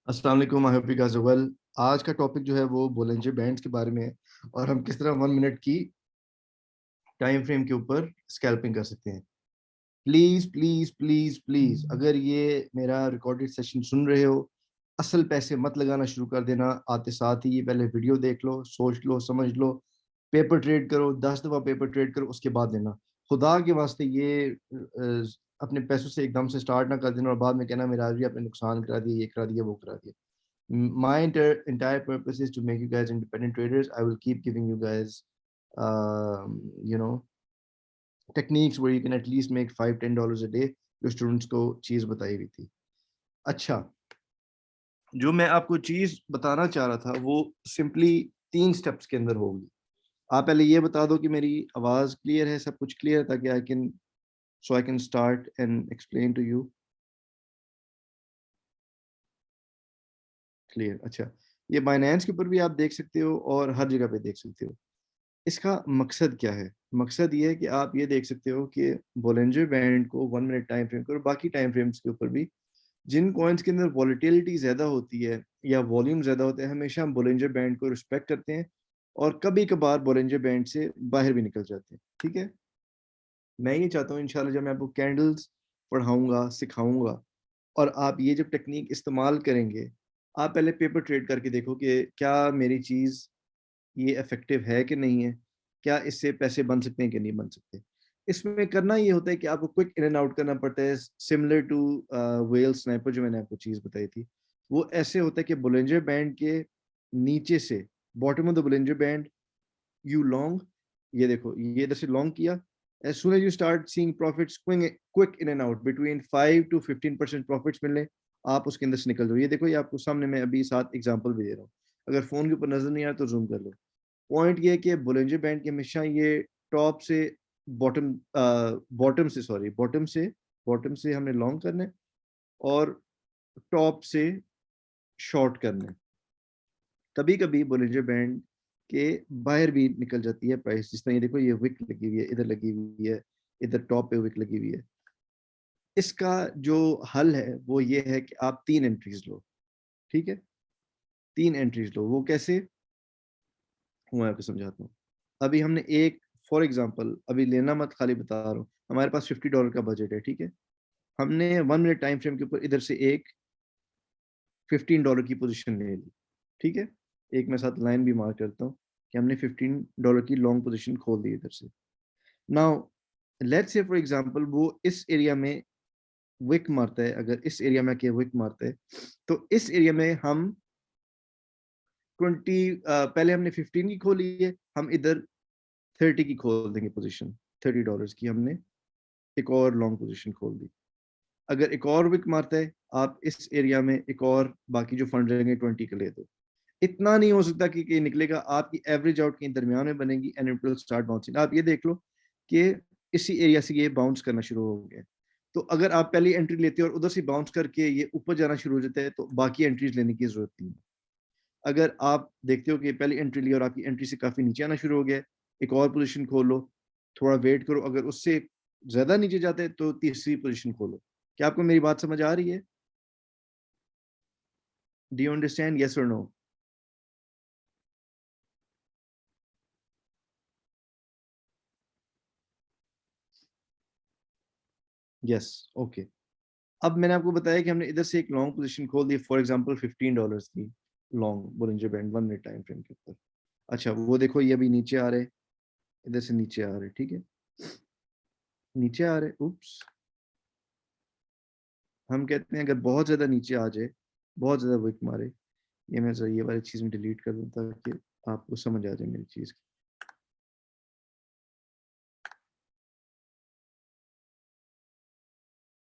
अस्सलाम वालेकुम, I hope you guys are well. आज का टॉपिक जो है वो बोलेंजे बैंड्स के बारे में है और हम किस तरह 1 मिनट की टाइम फ्रेम के ऊपर स्कैल्पिंग कर सकते हैं। प्लीज प्लीज प्लीज प्लीज, अगर ये मेरा रिकॉर्डेड सेशन सुन रहे हो, असल पैसे मत लगाना शुरू कर देना। आते साथ ही ये पहले वीडियो देख लो, सोच लो, समझ लो, पेपर ट्रेड करो, 10 दफा पेपर ट्रेड करो, उसके बाद देना। खुदा के वास्ते ये अपने पैसों से एकदम से स्टार्ट ना कर देना और बाद में कहना मेरा भी आपने नुकसान करा दिया, ये करा दिया, वो करा दिया। My entire purpose is to make you guys independent traders. I will keep giving you guys, um, you know, techniques where you can at least make $5-10 a day. जो स्टूडेंट्स को चीज बताई हुई थी। अच्छा, जो मैं आपको चीज बताना चाह रहा था वो सिंपली 3 स्टेप्स के अंदर होगी। आप पहले ये बता दो कि मेरी आवाज क्लियर है, सब कुछ क्लियर है, ताकि I can start and explain to you. Clear? अच्छा, ये बाइनेंस के ऊपर भी आप देख सकते हो और हर जगह पे देख सकते हो। इसका मकसद क्या है? मकसद ये है कि आप ये देख सकते हो कि बोलेंजर बैंड को 1 मिनट टाइम फ्रेम और बाकी टाइम फ्रेम्स के ऊपर भी जिन कॉइन्स के अंदर वॉलेटिलिटी ज्यादा होती है या वॉल्यूम ज्यादा होता है, हमेशा हम बोलेंजर बैंड को रिस्पेक्ट करते हैं और कभी कभार बोलेंजर बैंड से बाहर भी निकल जाते हैं। ठीक है, मैं ये चाहता हूँ इंशाल्लाह जब मैं आपको कैंडल्स पढ़ाऊंगा, सिखाऊंगा और आप ये जब टेक्निक इस्तेमाल करेंगे, आप पहले पेपर ट्रेड करके देखो कि क्या मेरी चीज ये इफेक्टिव है कि नहीं है, क्या इससे पैसे बन सकते हैं कि नहीं बन सकते। इसमें करना ये होता है कि आपको क्विक इन एंड आउट करना पड़ता है, सिमिलर टू वेल स्नाइपर जो मैंने आपको चीज बताई थी। वो ऐसे होता है कि बोलेंजर बैंड के नीचे से, bottom of the Bollinger band, you long, ये देखो ये इधर से लॉन्ग किया, as soon as you start seeing profits quick in and out between 5 to 15% profits मिलने, आप उसके अंदर से निकल जाओ। ये देखो, ये आपको सामने मैं अभी साथ एग्जांपल भी दे रहा हूँ। अगर फोन के ऊपर नजर नहीं आ रहा तो जूम कर लो। पॉइंट ये है कि बोलेंजर बैंड के हमेशा ये टॉप से बॉटम, बॉटम से हमने लॉन्ग करना है और टॉप से शॉर्ट करना है। कभी कभी बोलेंजर बैंड के बाहर भी निकल जाती है प्राइस, जिस तरह ये देखो, ये विक लगी हुई है, इधर लगी हुई है, इधर टॉप पे विक लगी हुई है। इसका जो हल है वो ये है कि आप 3 एंट्रीज लो। ठीक है, 3 एंट्रीज लो। वो कैसे, मैं आपको समझाता हूँ। अभी हमने एक, फॉर एग्जाम्पल, अभी लेना मत, खाली बता रहा हूँ, हमारे पास $50 का बजट है। ठीक है, हमने 1 मिनट टाइम फ्रेम के ऊपर इधर से एक $15 की पोजीशन ले ली। ठीक है, एक मैं साथ लाइन भी मार्क करता हूँ कि हमने $15 की लॉन्ग पोजीशन खोल दी इधर से। Now let's say for example वो इस एरिया में विक मारता है, अगर इस एरिया में के विक मारता है, तो इस एरिया में हम 20, पहले हमने 15 की खोली है, हम इधर 30 की खोल देंगे पोजीशन। $30 की हमने एक और लॉन्ग पोजीशन खोल दी। अगर एक और विक मारता है, आप इस एरिया में एक और बाकी जो फंड रहेंगे 20 के ले दो। इतना नहीं हो सकता कि निकलेगा, आपकी एवरेज आउट के दरमियान में बनेगी and it will start bouncing. आप ये देख लो कि इसी एरिया से ये बाउंस करना शुरू हो गया। तो अगर आप पहली एंट्री लेते हो और उधर से बाउंस करके ये ऊपर जाना शुरू हो जाता है, तो बाकी एंट्रीज लेने की जरूरत नहीं है। अगर आप देखते हो कि पहली एंट्री ली और आपकी एंट्री से काफी नीचे आना शुरू हो गया, एक और पोजीशन खोलो, थोड़ा वेट करो, अगर उससे ज्यादा नीचे जाते हैं तो तीसरी पोजीशन खोलो। क्या आपको मेरी बात समझ आ रही है? डू यू अंडरस्टैंड, यस और नो? Yes, okay. अब मैंने आपको बताया कि हमने इधर से एक लॉन्ग पोजीशन खोल दी, फॉर एग्जांपल $15 की long Bollinger band 1 minute time frame के ऊपर। अच्छा, वो देखो ये अभी नीचे आ रहे, इधर से नीचे आ रहे। ठीक है, नीचे आ रहे, उप्स। हम कहते हैं अगर बहुत ज्यादा नीचे आ जाए, बहुत ज्यादा विक मारे, ये मैं जरा ये वाली चीज में डिलीट कर दूं ताकि आपको समझ आ जाए मेरी चीज।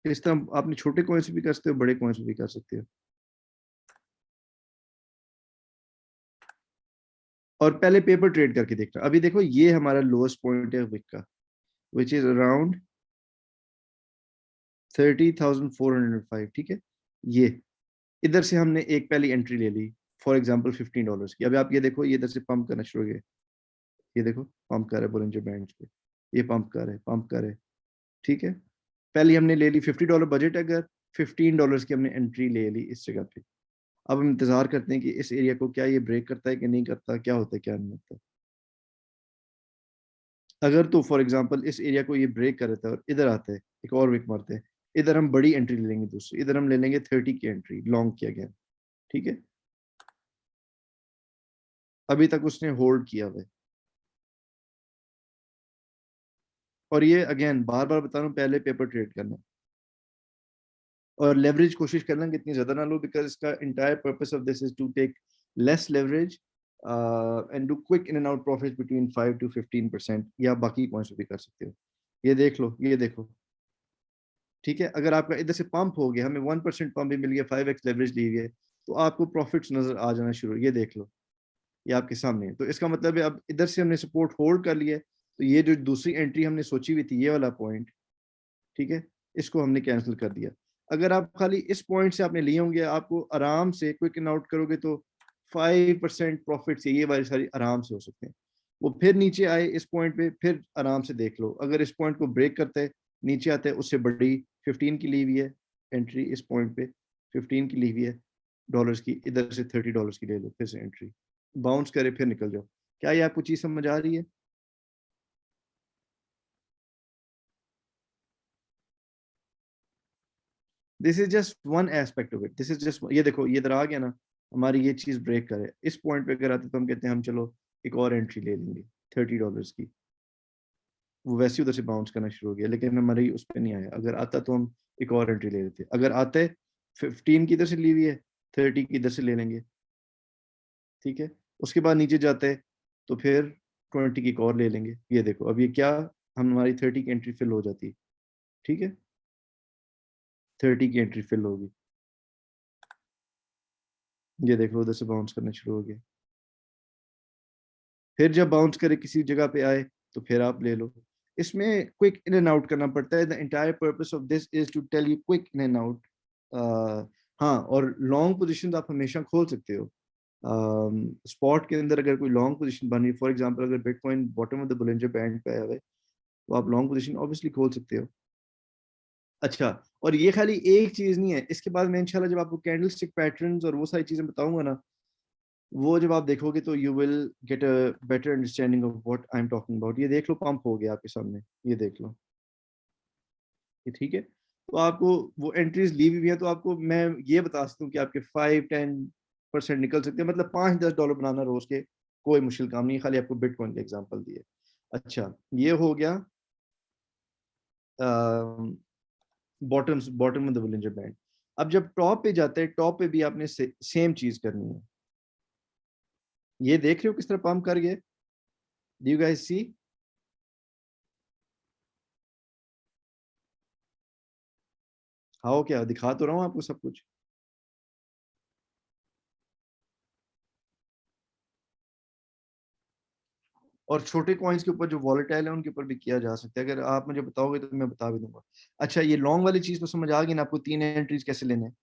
इस तरह आपने छोटे कॉइन से भी कर सकते हो, बड़े कॉइन से भी कर सकते हो। और पहले पेपर ट्रेड करके देखना। अभी देखो ये हमारा लोएस्ट पॉइंट है विक का, विच इज अराउंड 30,405। ठीक है, ये इधर से हमने एक पहली एंट्री ले ली, फॉर एग्जांपल $15 की। अभी आप ये देखो, ये इधर से पंप करना शुरू हो गया, ये देखो पंप कर रहा है बोलेंजर बैंड पे, ये पंप कर रहा है, पंप कर रहा है। ठीक है, पहले हमने ले ली $50 बजट, अगर $15 की हमने एंट्री ले ली इस जगह पे। अब हम इंतजार करते हैं कि इस एरिया को क्या ये ब्रेक करता है कि नहीं करता, क्या होता है क्या नहीं होता। अगर तो फॉर एग्जांपल इस एरिया को ये ब्रेक कर देता है और इधर आता है, एक और विक मारते हैं, इधर हम बड़ी एंट्री ले लेंगे, दूसरी इधर हम ले लेंगे 30 की एंट्री लॉन्ग की अगेन। ठीक है, अभी तक उसने होल्ड किया हुआ है। और ये अगेन बार बार बता रहा हूँ, पहले पेपर ट्रेड करना और लेवरेज कोशिश करना कि इतनी ज्यादा ना लो, बिकॉज इसका entire purpose of this is to take less leverage and do quick in and out profit between 5 to 15%, या बाकी कौन से भी कर सकते हो। ये देख लो, ये देखो। ठीक है, अगर आपका इधर से पंप हो गया, हमें 1% पंप भी मिल गया, 5x लेवरेज ली हुई है, तो आपको प्रॉफिट्स नजर आ जाना शुरू, ये देख लो, ये आपके सामने है। तो इसका मतलब है अब इधर से हमने सपोर्ट होल्ड कर लिया है, तो ये जो दूसरी एंट्री हमने सोची हुई थी, ये वाला पॉइंट, ठीक है, इसको हमने कैंसिल कर दिया। अगर आप खाली इस पॉइंट से आपने लिए होंगे, आपको आराम से क्विक इन आउट करोगे तो 5% प्रॉफिट से ये वाली सारी आराम से हो सकते हैं। वो फिर नीचे आए इस पॉइंट पे, फिर आराम से देख लो, अगर इस पॉइंट को ब्रेक करता है, नीचे आता है, उससे बड़ी 15 की ली हुई है एंट्री, इस पॉइंट पे 15 की ली हुई है डॉलर्स की, इधर से $30 की ले लो, फिर से एंट्री बाउंस करे, फिर निकल जाओ। क्या ये आपको चीज समझ आ रही है? This is just one aspect of it, this is just, ये देखो ये इधर आ गया ना, हमारी ये चीज ब्रेक करे इस पॉइंट पे, अगर आते तो हम कहते हैं हम चलो एक और एंट्री ले लेंगे $30 की। वो वैसे ही उधर से बाउंस करना शुरू हो गया, लेकिन हमारी उस पर नहीं आया। अगर आता तो हम एक और एंट्री ले लेते, अगर आते 15 की इधर से ली हुई है, 30 की इधर से ले लेंगे। ठीक है, उसके बाद नीचे जाते तो फिर 20 की एक और ले लेंगे। ये देखो अब ये क्या, हमारी 30 की एंट्री फिल हो जाती। ठीक है, 30 की एंट्री फिल होगी, ये देख लो उधर से बाउंस करना शुरू हो गया। फिर जब बाउंस करे किसी जगह पे आए, तो फिर आप ले लो। इसमें क्विक इन एंड आउट करना पड़ता है। The entire purpose of this is to tell you quick in and out. हाँ, और लॉन्ग पोजीशन आप हमेशा खोल सकते हो। स्पॉट के अंदर अगर कोई लॉन्ग पोजीशन बन रही है, फॉर एग्जांपल अगर bitcoin bottom of the Bollinger band पे आया हुआ है, तो आप लॉन्ग पोजीशन ऑब्वियसली खोल सकते हो। अच्छा, और ये खाली एक चीज नहीं है, इसके बाद मैं इंशाल्लाह जब आपको कैंडल स्टिक पैटर्न्स और वो सारी चीजें बताऊंगा ना, वो जब आप देखोगे तो you will get a better understanding of what I am talking about. ये देख लो, पंप हो गया आपके सामने, ये देख लो, ये ठीक है। तो आपको वो एंट्रीज ली हुई है, तो आपको मैं ये बता सकता हूँ कि आपके 5-10% निकल सकते हैं, मतलब $5-10 बनाना रोज के कोई मुश्किल काम नहीं है। खाली आपको बिटकॉइन का एग्जांपल दिए। अच्छा, ये हो गया bottom bottom of the Bollinger band. अब जब टॉप पे जाते हैं, टॉप पे भी आपने सेम चीज करनी है। ये देख रहे हो किस तरह पंप कर गए? डू यू गाइस सी? हाँ, क्या दिखा तो रहा हूँ आपको सब कुछ। और छोटे कॉइन्स के ऊपर जो वॉलेटाइल है उनके ऊपर भी किया जा सकता है, अगर आप मुझे बताओगे तो मैं बता भी दूंगा। अच्छा, ये लॉन्ग वाली चीज तो समझ आ गई ना आपको, 3 एंट्रीज कैसे लेने हैं?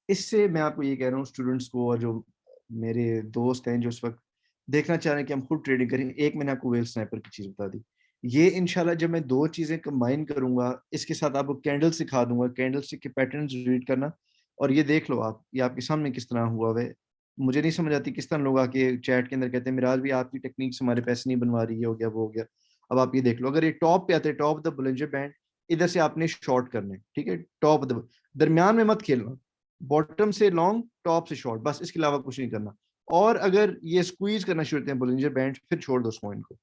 इससे मैं आपको ये कह रहा हूँ स्टूडेंट्स को, और जो मेरे दोस्त हैं जो इस वक्त देखना चाह रहे हैं कि हम खुद ट्रेडिंग करें, एक मैंने आपको वेल स्नाइपर की चीज बता दी। ये इंशाल्लाह जब मैं दो चीजें कंबाइन करूंगा, इसके साथ आपको कैंडल सिखा दूंगा, कैंडल स्टिक के पैटर्न्स रीड करना। और ये देख लो आप, ये आपके सामने किस तरह हुआ है। मुझे नहीं समझ आती किस तरह लोग आके चैट के अंदर कहते हैं मिराज भी आपकी टेक्निक से हमारे पैसे नहीं बनवा रही, ये हो गया वो हो गया। अब आप ये देख लो, अगर ये टॉप पे आते हैं, टॉप द बुलिंजर बैंड, इधर से आपने शॉर्ट करने, ठीक है, टॉप द, दरमियान में मत खेलना, बॉटम से लॉन्ग, टॉप से शॉर्ट, बस इसके अलावा कुछ नहीं करना। और अगर ये स्क्वीज करना शुरू करते हैं बोलिंजर बैंड, फिर छोड़ दो उस पॉइंट को।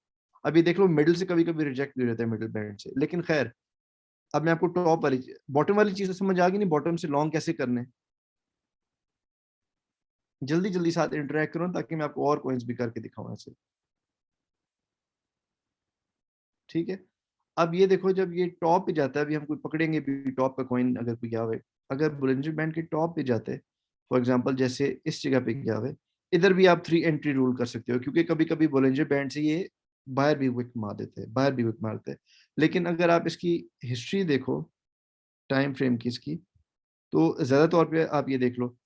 अभी देख लो मिडिल से कभी कभी रिजेक्ट भी रहता है मिडिल बैंड से, लेकिन खैर, अब मैं आपको टॉप वाली बॉटम वाली चीज तो समझ आ गई नहीं, बॉटम से लॉन्ग कैसे करने। जल्दी जल्दी साथ इंटरेक्ट करो ताकि मैं आपको और कॉइन्स भी करके दिखाऊं ऐसे। ठीक है, अब ये देखो जब ये टॉप पे जाता है, अभी हम कोई पकड़ेंगे भी टॉप का कॉइन, अगर कोई गया हुआ, अगर बुलिंजर बैंड के टॉप पे जाते हैं, फॉर एग्जांपल जैसे इस जगह पे गया हुआ है, इधर भी आप 3 एंट्री रूल कर सकते हो, क्योंकि कभी कभी बुलिंजर बैंड से ये बाहर भी विक मार देते हैं, बाहर भी विक मारते हैं। लेकिन अगर आप इसकी हिस्ट्री देखो, टाइम फ्रेम की इसकी, तो ज्यादा तौर पे आप ये देख लो,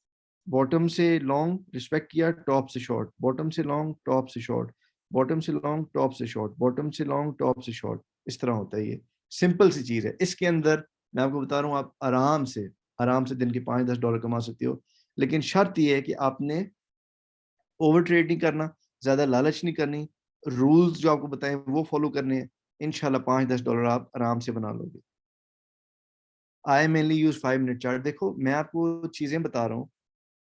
बॉटम से लॉन्ग रिस्पेक्ट किया, टॉप से शॉर्ट, बॉटम से लॉन्ग, टॉप से शॉर्ट, बॉटम से लॉन्ग, टॉप से शॉर्ट, बॉटम से लॉन्ग, टॉप से शॉर्ट, इस तरह होता है। ये सिंपल सी चीज है, इसके अंदर मैं आपको बता रहा हूँ, आप आराम से दिन के $5-10 कमा सकते हो। लेकिन शर्त ये है कि आपने ओवर ट्रेड नहीं करना, ज्यादा लालच नहीं करनी, रूल्स जो आपको बताएं वो फॉलो करने हैं। इंशाल्लाह $5-10 आप आराम से बना लोगे। आई मेनली यूज 5 मिनट चार्ट। देखो मैं आपको चीजें बता रहा हूँ,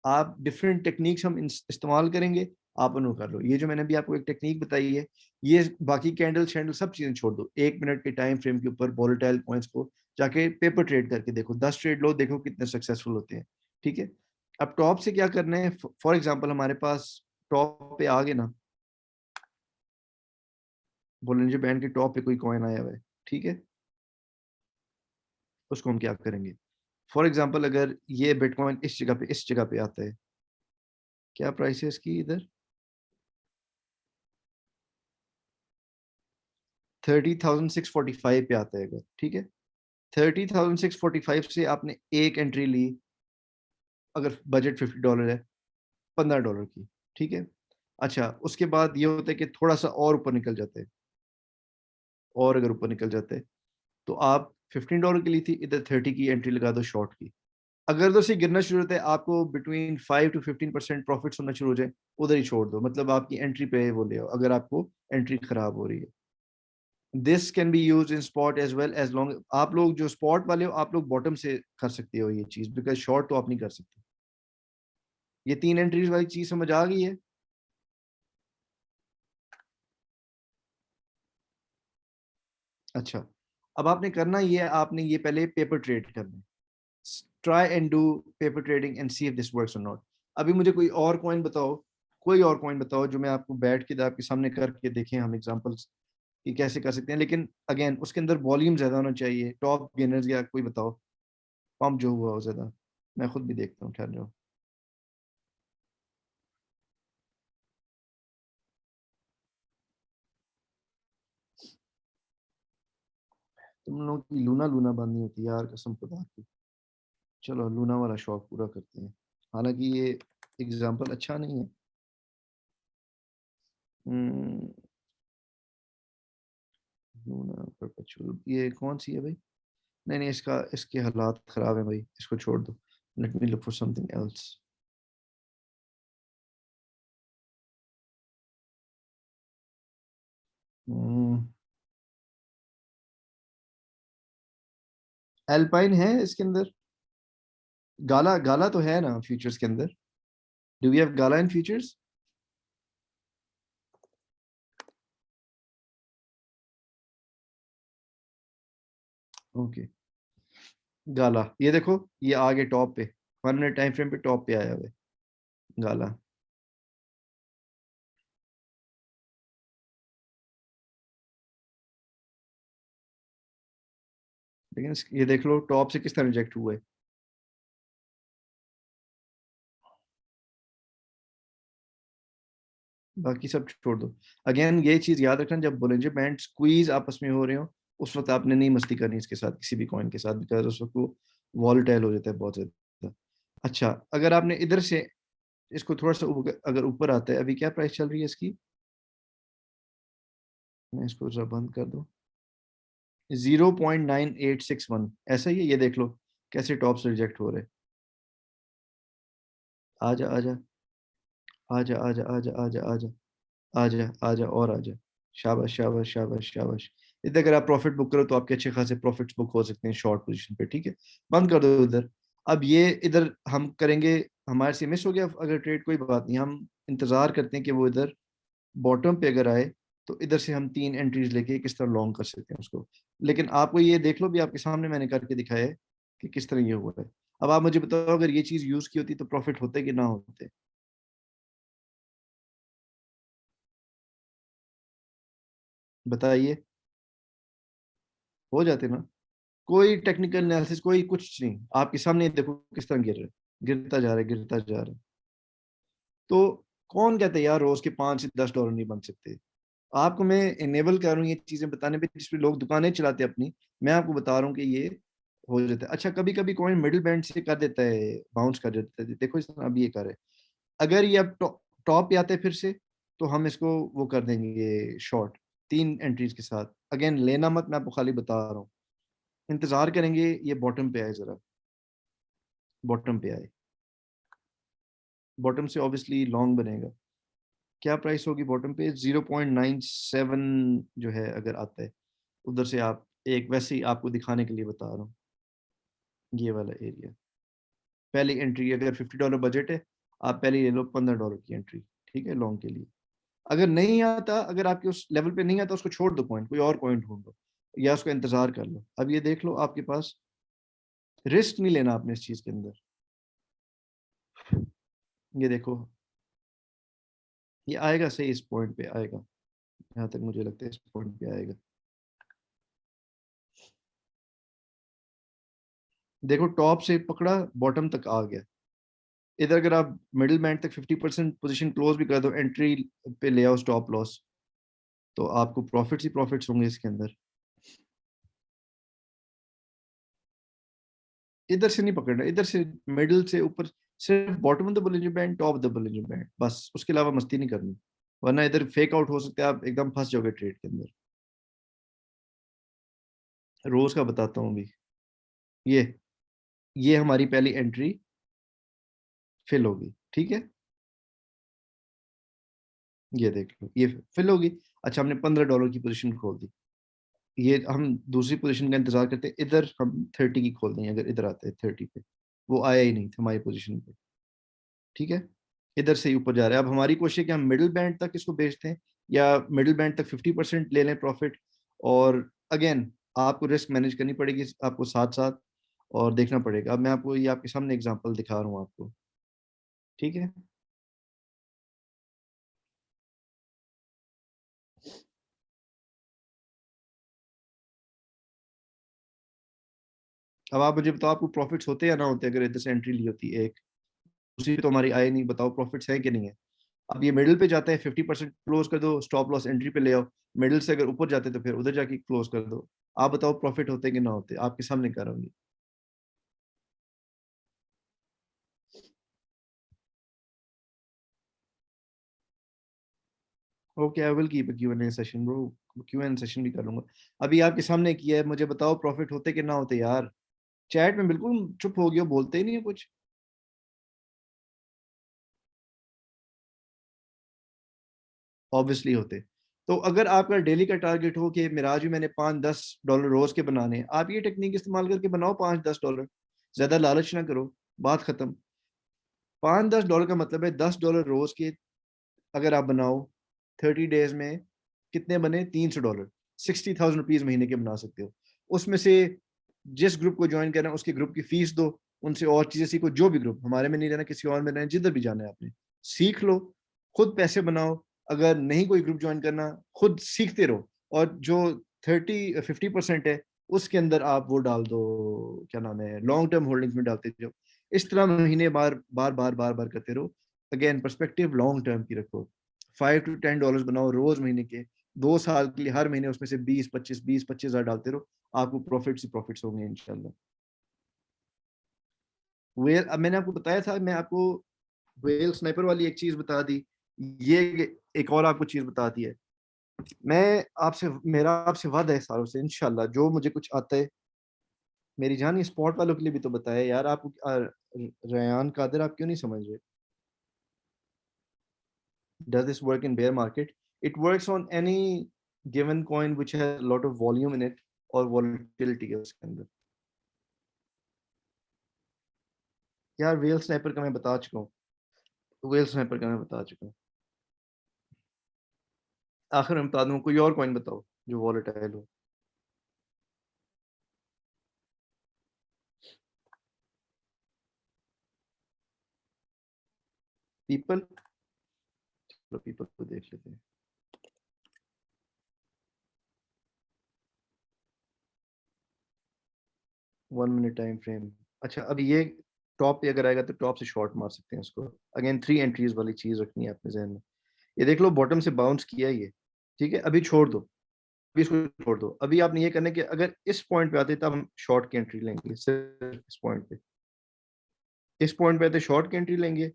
आप डिफरेंट टेक्निक्स हम इस्तेमाल करेंगे, आप उनको कर लो। ये जो मैंने अभी आपको एक टेक्निक बताई है, ये बाकी कैंडल शैंडल सब चीजें छोड़ दो, 1 मिनट के टाइम फ्रेम के ऊपर वॉलेटाइल पॉइंट्स को जाके पेपर ट्रेड करके देखो, 10 ट्रेड लो, देखो कितने सक्सेसफुल होते हैं। ठीक है, अब टॉप से क्या करना है, फॉर एग्जाम्पल हमारे पास टॉप पे आ गए ना, बोलेंजर बैंड के टॉप पे कोई कॉइन आया हुआ है, ठीक है, उसको हम क्या करेंगे, फॉर एग्जाम्पल अगर ये बिटकॉइन इस जगह पे आता है, क्या प्राइस है इसकी इधर, 30,645 पे आता है अगर, ठीक है, 30,645 से आपने एक एंट्री ली, अगर बजट $50 है, $15 की, ठीक है। अच्छा, उसके बाद ये होता है कि थोड़ा सा और ऊपर निकल जाते हैं, और अगर ऊपर निकल जाते हैं तो आप $15 की ली थी, इधर 30 की एंट्री लगा दो शॉर्ट की। अगर तो से गिरना शुरू होता है, आपको बिटवीन 5 to 15% प्रॉफिट होना शुरू हो जाए, उधर ही छोड़ दो, मतलब आपकी एंट्री पे वो ले आओ अगर आपको एंट्री खराब हो रही है। This can be use in spot as well, as long आप लोग जो स्पॉट वाले हो, आप लोग बॉटम से कर सकते हो ये चीज, बिकॉज शॉर्ट तो आप नहीं कर सकते। ये 3 एंट्रीज वाली चीज समझ आ गई है। अच्छा, अब आपने करना ये है, आपने ये पहले पेपर ट्रेड करना है, try and do paper trading and see if this works और नॉट। अभी मुझे कोई और कॉइन बताओ, कोई और कॉइन बताओ जो मैं आपको बैठ के आपके सामने करके देखें हम एग्जांपल्स कि कैसे कर सकते हैं, लेकिन अगेन उसके अंदर वॉल्यूम ज्यादा होना चाहिए, टॉप गेनर्स या कोई बताओ, पंप जो हुआ हो ज्यादा, मैं खुद भी देखता हूँ, ठहर जाओ। तुम लोग की लूना लूना बंद नहीं होती यार, कसम खुदा की। चलो लूना वाला शौक पूरा करते हैं, हालांकि ये एग्जाम्पल अच्छा नहीं है। हम्म, लूना परपेचुअल ये कौन सी है भाई? नहीं नहीं, इसका इसके हालात खराब है भाई, इसको छोड़ दो, let me look for something else. Alpine है इसके अंदर, गाला गाला तो है ना फ्यूचर्स के अंदर, do we have gala in futures? Okay, gala ये देखो, ये आगे टॉप पे 1 मिनट टाइम फ्रेम पे टॉप पे आया हुआ है गाला। लेकिन ये देख लो टॉप से किस तरह रिजेक्ट हुआ है। बाकी सब छोड़ दो। अगेन ये चीज याद रखना, जब बोलेंजर बैंड स्क्वीज आपस में हो रहे हो, उस वक्त आपने नहीं मस्ती करनी इसके साथ, किसी भी कॉइन के साथ, बिकॉज उस वक्त वो वॉलेटाइल हो जाता है बहुत ज्यादा। अच्छा, अगर आपने इधर से इसको थोड़ा सा अगर ऊपर आता है, अभी क्या प्राइस चल रही है इसकी, मैं इसको जरा बंद कर दूं, 0.9861, ऐसा ही है, ये देख लो कैसे टॉप से रिजेक्ट हो रहे। आजा आजा आजा आजा आजा आजा आजा आजा आजा और आजा, शाबाश शाबाश शाबाश शाबाश। इधर अगर आप प्रॉफिट बुक करो तो आपके अच्छे खासे प्रॉफिट्स बुक हो सकते हैं शॉर्ट पोजीशन पे, ठीक है। बंद कर दो इधर। अब ये इधर हम करेंगे, हमारे से मिस हो गया अगर ट्रेड, कोई बात नहीं, हम इंतजार करते हैं कि वो इधर बॉटम पे अगर आए, तो इधर से हम 3 एंट्रीज लेके किस तरह लॉन्ग कर सकते हैं उसको। लेकिन आपको ये देख लो भी, आपके सामने मैंने करके दिखाया है कि किस तरह ये हुआ है। अब आप मुझे बताओ, अगर ये चीज यूज की होती तो प्रॉफिट होते कि ना होते? बताइए, हो जाते ना। कोई टेक्निकल एनालिसिस, कोई कुछ नहीं, आपके सामने देखो किस तरह गिर रहा है, गिरता जा रहा है, गिरता जा रहा है। तो कौन कहता है यार रोज के $5 से $10 नहीं बन सकते? आपको मैं इनेबल कर रहा हूँ ये चीजें बताने पे, जिसपे लोग दुकानें चलाते हैं अपनी, मैं आपको बता रहा हूँ कि ये हो जाता है। अच्छा, कभी कभी कॉइन मिडिल बैंड से कर देता है, बाउंस कर देता है, देखो इस तरह अभी ये कर रहा है। अगर ये अब टॉप पे आते हैं फिर से, तो हम इसको वो कर देंगे शॉर्ट, 3 एंट्रीज के साथ। अगेन लेना मत, मैं आपको खाली बता रहा हूँ। इंतजार करेंगे ये बॉटम पे आए, जरा बॉटम पे आए, बॉटम से ऑब्वियसली लॉन्ग बनेगा। क्या प्राइस होगी बॉटम पे? 0.97 जो है अगर आता है उधर से, आप एक वैसे ही आपको दिखाने के लिए बता रहा हूँ, ये वाला एरिया पहली एंट्री, अगर $50 बजट है आप पहले ले लो $15 की एंट्री, ठीक है लॉन्ग के लिए। अगर नहीं आता, अगर आपके उस लेवल पे नहीं आता, उसको छोड़ दो, पॉइंट कोई और पॉइंट ढूंढ लो या उसका इंतजार कर लो। अब ये देख लो आपके पास, रिस्क नहीं लेना आपने इस चीज के अंदर। ये देखो, ये आएगा सही, इस पॉइंट पे आएगा, जहां तक मुझे लगता है इस पॉइंट पे आएगा। देखो टॉप से पकड़ा, बॉटम तक आ गया। इधर अगर आप मिडिल बैंड तक 50% पोजीशन क्लोज भी कर दो, एंट्री पे ले आओ स्टॉप लॉस, तो आपको प्रॉफिट्स ही प्रॉफिट्स होंगे इसके अंदर। इधर से नहीं पकड़ना, इधर से मिडिल से ऊपर, सिर्फ bottom of the Boolean band, top of the Boolean band, बस उसके अलावा मस्ती नहीं करनी, वरना इधर फेक आउट हो सकता है, आप एकदम फंस जाओगे ट्रेड के अंदर। रोज का बताता हूँ अभी। ये ये हमारी पहली एंट्री फिल होगी, ठीक है, ये देख लो ये फिल होगी। अच्छा, हमने $15 की पोजीशन खोल दी, ये हम दूसरी पोजीशन का इंतजार करते हैं, इधर हम 30 की खोल देंगे, अगर इधर आते हैं 30 पे, वो आया ही नहीं था हमारी पोजीशन पे, ठीक है, इधर से ही ऊपर जा रहा है। अब हमारी कोशिश है कि हम मिडिल बैंड तक इसको बेचते हैं, या मिडिल बैंड तक 50% ले लें प्रॉफिट। और अगेन आपको रिस्क मैनेज करनी पड़ेगी आपको साथ साथ, और देखना पड़ेगा। अब मैं आपको ये आपके सामने एग्जांपल दिखा रहा हूँ आपको, ठीक है। अब आप मुझे बताओ, आपको प्रॉफिट्स होते या ना होते अगर इधर से एंट्री ली होती एक, दूसरी तो हमारी आए नहीं, बताओ प्रॉफिट्स है कि नहीं है। अब ये मिडिल पे जाते हैं, 50% क्लोज कर दो, स्टॉप लॉस एंट्री पे ले आओ। मिडिल से अगर ऊपर जाते तो फिर उधर जाके क्लोज कर दो। आप बताओ प्रॉफिट होते कि ना होते, आपके सामने कर रहा हूँ। Okay, I will keep Q and A session bro, Q and session भी कर लूंगा। अभी आपके सामने किया है, मुझे बताओ प्रॉफिट होते कि ना होते यार। चैट में बिल्कुल चुप हो गया, बोलते ही नहीं है कुछ। ऑब्वियसली होते। तो अगर आपका डेली का टारगेट हो कि मेरा आज भी मैंने $5-10 रोज के बनाने हैं, आप ये टेक्निक इस्तेमाल करके बनाओ $5-10। ज्यादा लालच ना करो, बात खत्म। $5-10 का मतलब है $10 रोज के। अगर आप बनाओ 30 डेज में, कितने बने? $300, $60,000 महीने के बना सकते हो। उसमें से जिस ग्रुप को ज्वाइन करना है उसके ग्रुप की फीस दो, उनसे और चीजें सीखो। जो भी ग्रुप, हमारे में नहीं रहना, किसी और में रहना, जिधर भी जाना है आपने, सीख लो, खुद पैसे बनाओ। अगर नहीं कोई ग्रुप ज्वाइन करना, खुद सीखते रहो। और जो 50% है उसके अंदर आप वो डाल दो, क्या नाम है, लॉन्ग टर्म होल्डिंग्स में डालते जाओ। इस तरह महीने बार बार बार बार बार करते रहो। अगेन पर्सपेक्टिव लॉन्ग टर्म की रखो। $5 to $10 बनाओ रोज महीने के, 2 साल के लिए, हर महीने उसमें से 20-25 डालते रहो। आपको प्रॉफिट्स ही प्रॉफिट्स होंगे इंशाल्लाह। वेल, अब मैंने आपको बताया था, मैं आपको वेल स्नाइपर वाली एक चीज बता दी, ये एक और आपको चीज बता दी है। मैं आपसे, मेरा आपसे वादा है सालों से, इंशाल्लाह जो मुझे कुछ आता है, मेरी जान, ये स्पॉट वालों के लिए भी तो बताया यार आपको। रयान कादर, आप क्यों नहीं समझ रहे? Does this work in bear market? It works on any given coin which has a lot of volume in it, और volatility है उसके अंदर। यार वेल स्नाइपर का मैं बता चुका हूँ, वेल स्नाइपर का मैं बता चुका हूँ। आखिर में बता दूँ, कोई और कॉइन बताओ जो वॉलेटाइल हो। पीपल, चलो पीपल को देख लेते हैं। 1 मिनट टाइम फ्रेम। अच्छा, अब ये टॉप पे अगर आएगा तो टॉप से शॉर्ट मार सकते हैं उसको। अगेन 3 एंट्रीज वाली चीज रखनी है अपने जहन में। ये देख लो बॉटम से बाउंस किया है ये, ठीक है, अभी छोड़ दो, अभी इसको छोड़ दो। अभी आपने ये करना है कि अगर इस पॉइंट पे आते तब हम शॉर्ट की एंट्री लेंगे, सिर्फ इस पॉइंट पे। इस पॉइंट पे आते शॉर्ट की एंट्री लेंगे,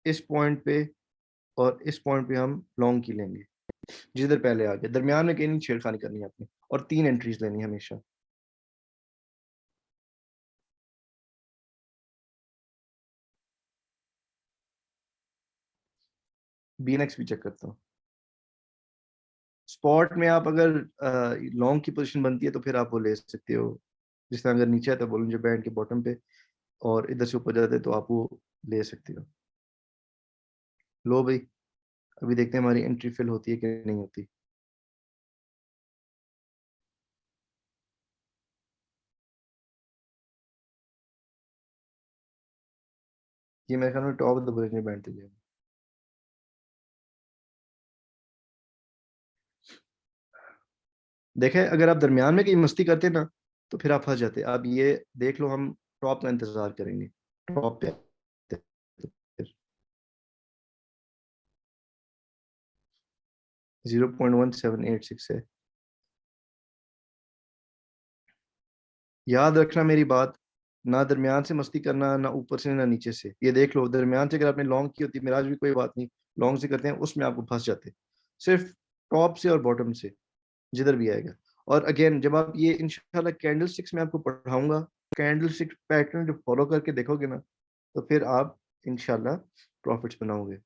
इस पॉइंट पे और इस पॉइंट पे हम लॉन्ग की लेंगे। जिधर पहले आ गए, दरमियान में कहीं नहीं छेड़खानी करनी है आपने, और 3 एंट्रीज लेनी है हमेशा। BNX भी चेक करता हूँ। स्पॉट में आप अगर लॉन्ग की पोजीशन बनती है तो फिर आप वो ले सकते हो। जिस तरह अगर नीचे आता है बोलिंजर बैंड के बॉटम पे और इधर से ऊपर जाते हैं तो आप वो ले सकते हो। लो भाई, अभी देखते हैं हमारी एंट्री फिल होती है कि नहीं होती। ये मेरे ख्याल में top of the Bollinger band थी। देखें, अगर आप दरमियान में कहीं मस्ती करते ना तो फिर आप फंस जाते। अब ये देख लो, हम टॉप का इंतजार करेंगे। टॉप पे आते तो फिर 0.1786 है। याद रखना मेरी बात, ना दरमियान से मस्ती करना, ना ऊपर से ना नीचे से। ये देख लो, दरमियान से अगर आपने लॉन्ग की होती मिराज भी कोई बात नहीं, लॉन्ग से करते हैं उसमें आपको फंस जाते। सिर्फ टॉप से और बॉटम से जिधर भी आएगा। और अगेन जब आप ये इंशाल्लाह कैंडल स्टिक्स में आपको पढ़ाऊंगा, कैंडल स्टिक पैटर्न जो फॉलो करके देखोगे ना तो फिर आप इंशाल्लाह प्रॉफिट्स बनाओगे।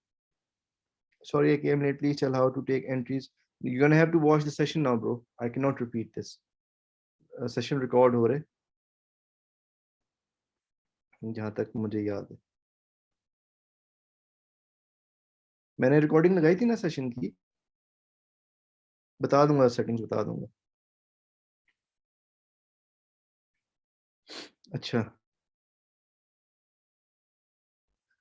Sorry, I came late. Please tell how to take entries. You're gonna have to watch the session now, bro. I cannot repeat this. Session record हो रहे, जहाँ तक मुझे याद है। मैंने रिकॉर्डिंग लगाई थी ना सेशन की, बता दूंगा, सेटिंग्स बता दूंगा। अच्छा,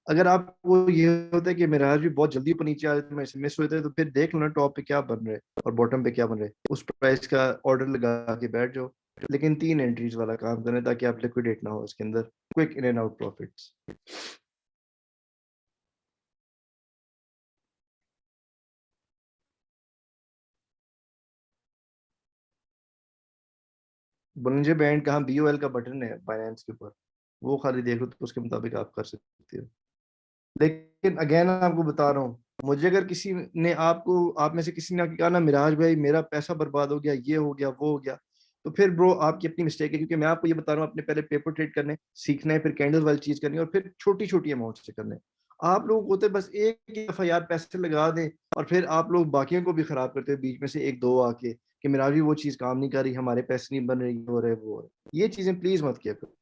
अगर आपको ये होता है कि मिराज भी बहुत जल्दी ऊपर नीचे आ जाते हैं, मिस होते हैं, तो फिर देख लो ना टॉप पे क्या बन रहा है और बॉटम पे क्या बन रहा है, उस प्राइस का ऑर्डर लगा के बैठ जाओ। लेकिन 3 एंट्रीज वाला काम करें ताकि आप लिक्विडेट ना हो इसके अंदर, quick in and out profits. Bollinger band कहाँ, BOL का बटन है बाइनेंस के ऊपर, वो खाली देख लो तो उसके मुताबिक आप कर सकते हो। लेकिन अगेन आपको बता रहा हूँ, मुझे अगर किसी ने आपको, आप में से किसी ने आके कहा ना मिराज भाई मेरा पैसा बर्बाद हो गया, ये हो गया वो हो गया, तो फिर ब्रो आपकी अपनी मिस्टेक है। क्योंकि मैं आपको ये बता रहा हूँ, अपने पहले पेपर ट्रेड करने सीखना है, फिर कैंडल वाली चीज करनी है, और फिर छोटी छोटी अमाउंट से करना है। आप लोग होते बस एक ही दफा यार पैसे लगा दें, और फिर आप लोग बाकियों को भी खराब करते हैं बीच में से एक दो आके कि मिराज भी वो चीज काम नहीं कर रही, हमारे पैसे नहीं बन रही, हो रहे वो हो रहे। ये चीजें प्लीज मत किया करो।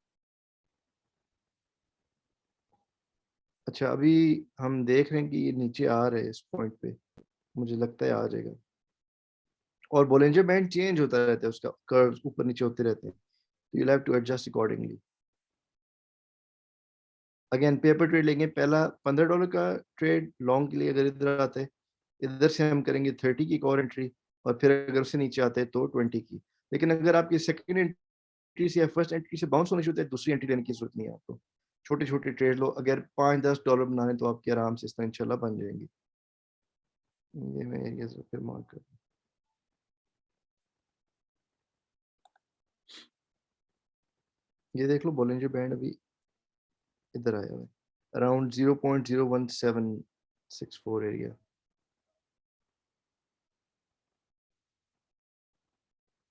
अच्छा, अभी हम देख रहे हैं कि ये नीचे आ रहे हैं इस पॉइंट पे, मुझे लगता है आ जाएगा। और बोलेंजर बैंड चेंज होता रहता है, उसका कर्व्स ऊपर नीचे होते रहते हैं, तो you have to adjust accordingly. Again paper trade लेंगे, पहला $15 का ट्रेड लॉन्ग के लिए अगर इधर आते हैं, इधर से हम करेंगे 30 की एक और एंट्री, और फिर अगर उससे नीचे आते हैं तो 20 की। लेकिन अगर आपकी सेकंड एंट्री से या फर्स्ट एंट्री से बाउंस होने शुरू होते हैं, दूसरी एंट्री लेने की जरूरत नहीं है आपको। छोटे छोटे ट्रेड लो, अगर $5-10 बनाने तो आपके आराम से इस तरह इंशाल्लाह बन जाएंगे। ये मैं एरिया फिर मार्क कर, ये देख लो बोलेंजर बैंड अभी इधर आया हुआ है, अराउंड 0.01764 एरिया।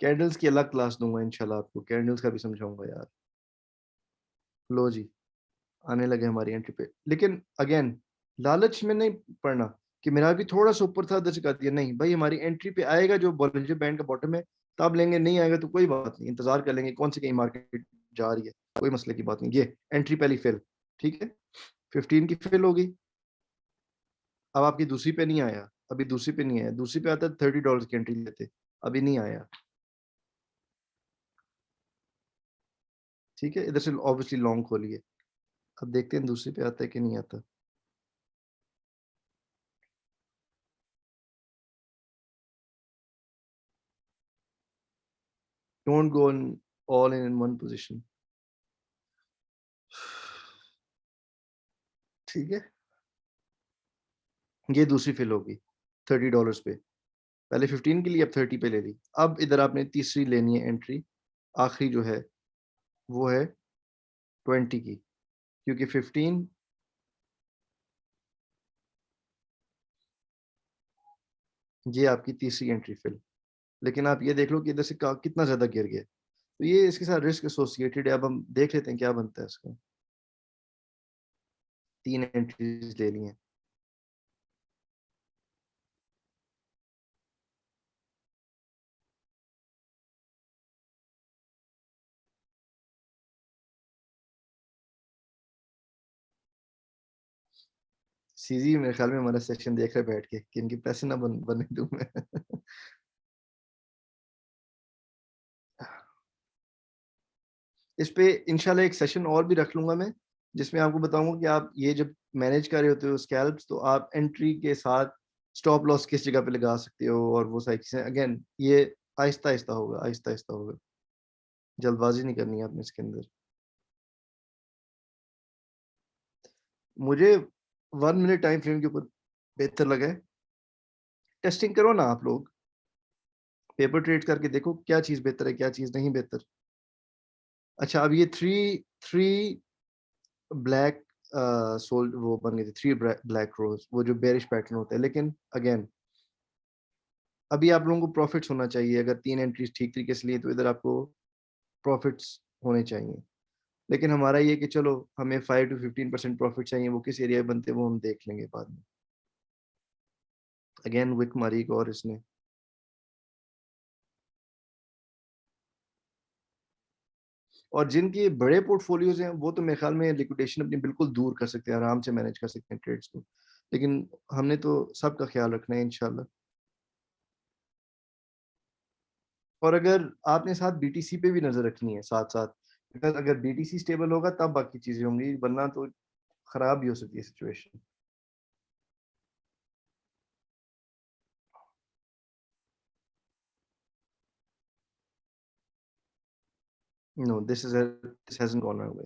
कैंडल्स की अलग क्लास दूंगा इंशाल्लाह, आपको कैंडल्स का भी समझाऊंगा यार। लो जी, आने लगे हमारी एंट्री पे। लेकिन अगेन लालच में नहीं पड़ना कि मेरा भी थोड़ा सा ऊपर था, दस कर दिया, नहीं भाई, हमारी एंट्री पे आएगा जो बॉलिंजर बैंड का बॉटम है तब लेंगे, नहीं आएगा तो कोई बात नहीं, इंतजार कर लेंगे, कौन सी कहीं मार्केट जा रही है, कोई मसले की बात नहीं। ये एंट्री पहली फिल, ठीक है, 15 की फिल होगी। अब आपकी दूसरी पे नहीं आया, अभी दूसरी पे नहीं आया, दूसरी पे आता $30 की एंट्री लेते, अभी नहीं आया। ठीक है, इधर से ऑब्वियसली लॉन्ग खोलिए, अब देखते हैं दूसरी पे आता है कि नहीं आता। Don't go all in one position. ठीक है, ये दूसरी फिल होगी $30 पे, पहले 15 के लिए, अब 30 पे ले ली। अब इधर आपने तीसरी लेनी है एंट्री, आखिरी जो है वो है 20 की, क्योंकि 15 ये आपकी तीसरी एंट्री फिल। लेकिन आप ये देख लो कि इधर से कितना ज्यादा गिर गया, तो ये इसके साथ रिस्क एसोसिएटेड है। अब हम देख लेते हैं क्या बनता है इसका। 3 एंट्रीज ले ली हैं, सीजी मेरे ख्याल में हमारा सेशन देख रहे बैठ के कि इनके पैसे ना बनने दूं मैं। इस पे इंशाल्लाह एक सेशन और भी रख लूंगा मैं, जिसमें आपको बताऊंगा कि आप ये जब मैनेज कर रहे होते हो स्कैल्प्स, तो आप एंट्री के साथ स्टॉप लॉस किस जगह पे लगा सकते हो, और वो सारी चीजें अगेन ये आहिस्ता आहिस्ता होगा, आहिस्ता आहिस्ता होगा, जल्दबाजी नहीं करनी है आपने इसके अंदर। मुझे 1 मिनट टाइम फ्रेम के ऊपर बेहतर लगा है। टेस्टिंग करो ना आप लोग, पेपर ट्रेड करके देखो क्या चीज बेहतर है, क्या चीज नहीं बेहतर। अच्छा, अब ये थ्री थ्री ब्लैक सोल वो बन गए थे, 3 ब्लैक रोज, वो जो बेरिश पैटर्न होता है, लेकिन अगेन अभी आप लोगों को प्रॉफिट्स होना चाहिए। अगर 3 एंट्रीज ठीक तरीके से लिए तो इधर आपको प्रॉफिट्स होने चाहिए। लेकिन हमारा ये कि चलो हमें 5 to 15% प्रॉफिट चाहिए, वो किस एरिया में बनते हैं वो हम देख लेंगे बाद में। अगेन विक मारी को और इसने, और जिनके बड़े पोर्टफोलियोज हैं वो तो मेरे ख्याल में लिक्विडेशन अपनी बिल्कुल दूर कर सकते हैं, आराम से मैनेज कर सकते हैं ट्रेड्स को। लेकिन हमने तो सबका ख्याल रखना है इंशाल्लाह। और अगर आपने साथ बीटीसी पे भी नजर रखनी है साथ साथ, बिकॉज अगर बीटीसी स्टेबल होगा तब बाकी चीजें होंगी, वरना तो खराब भी हो सकती है situation. No, this hasn't gone away.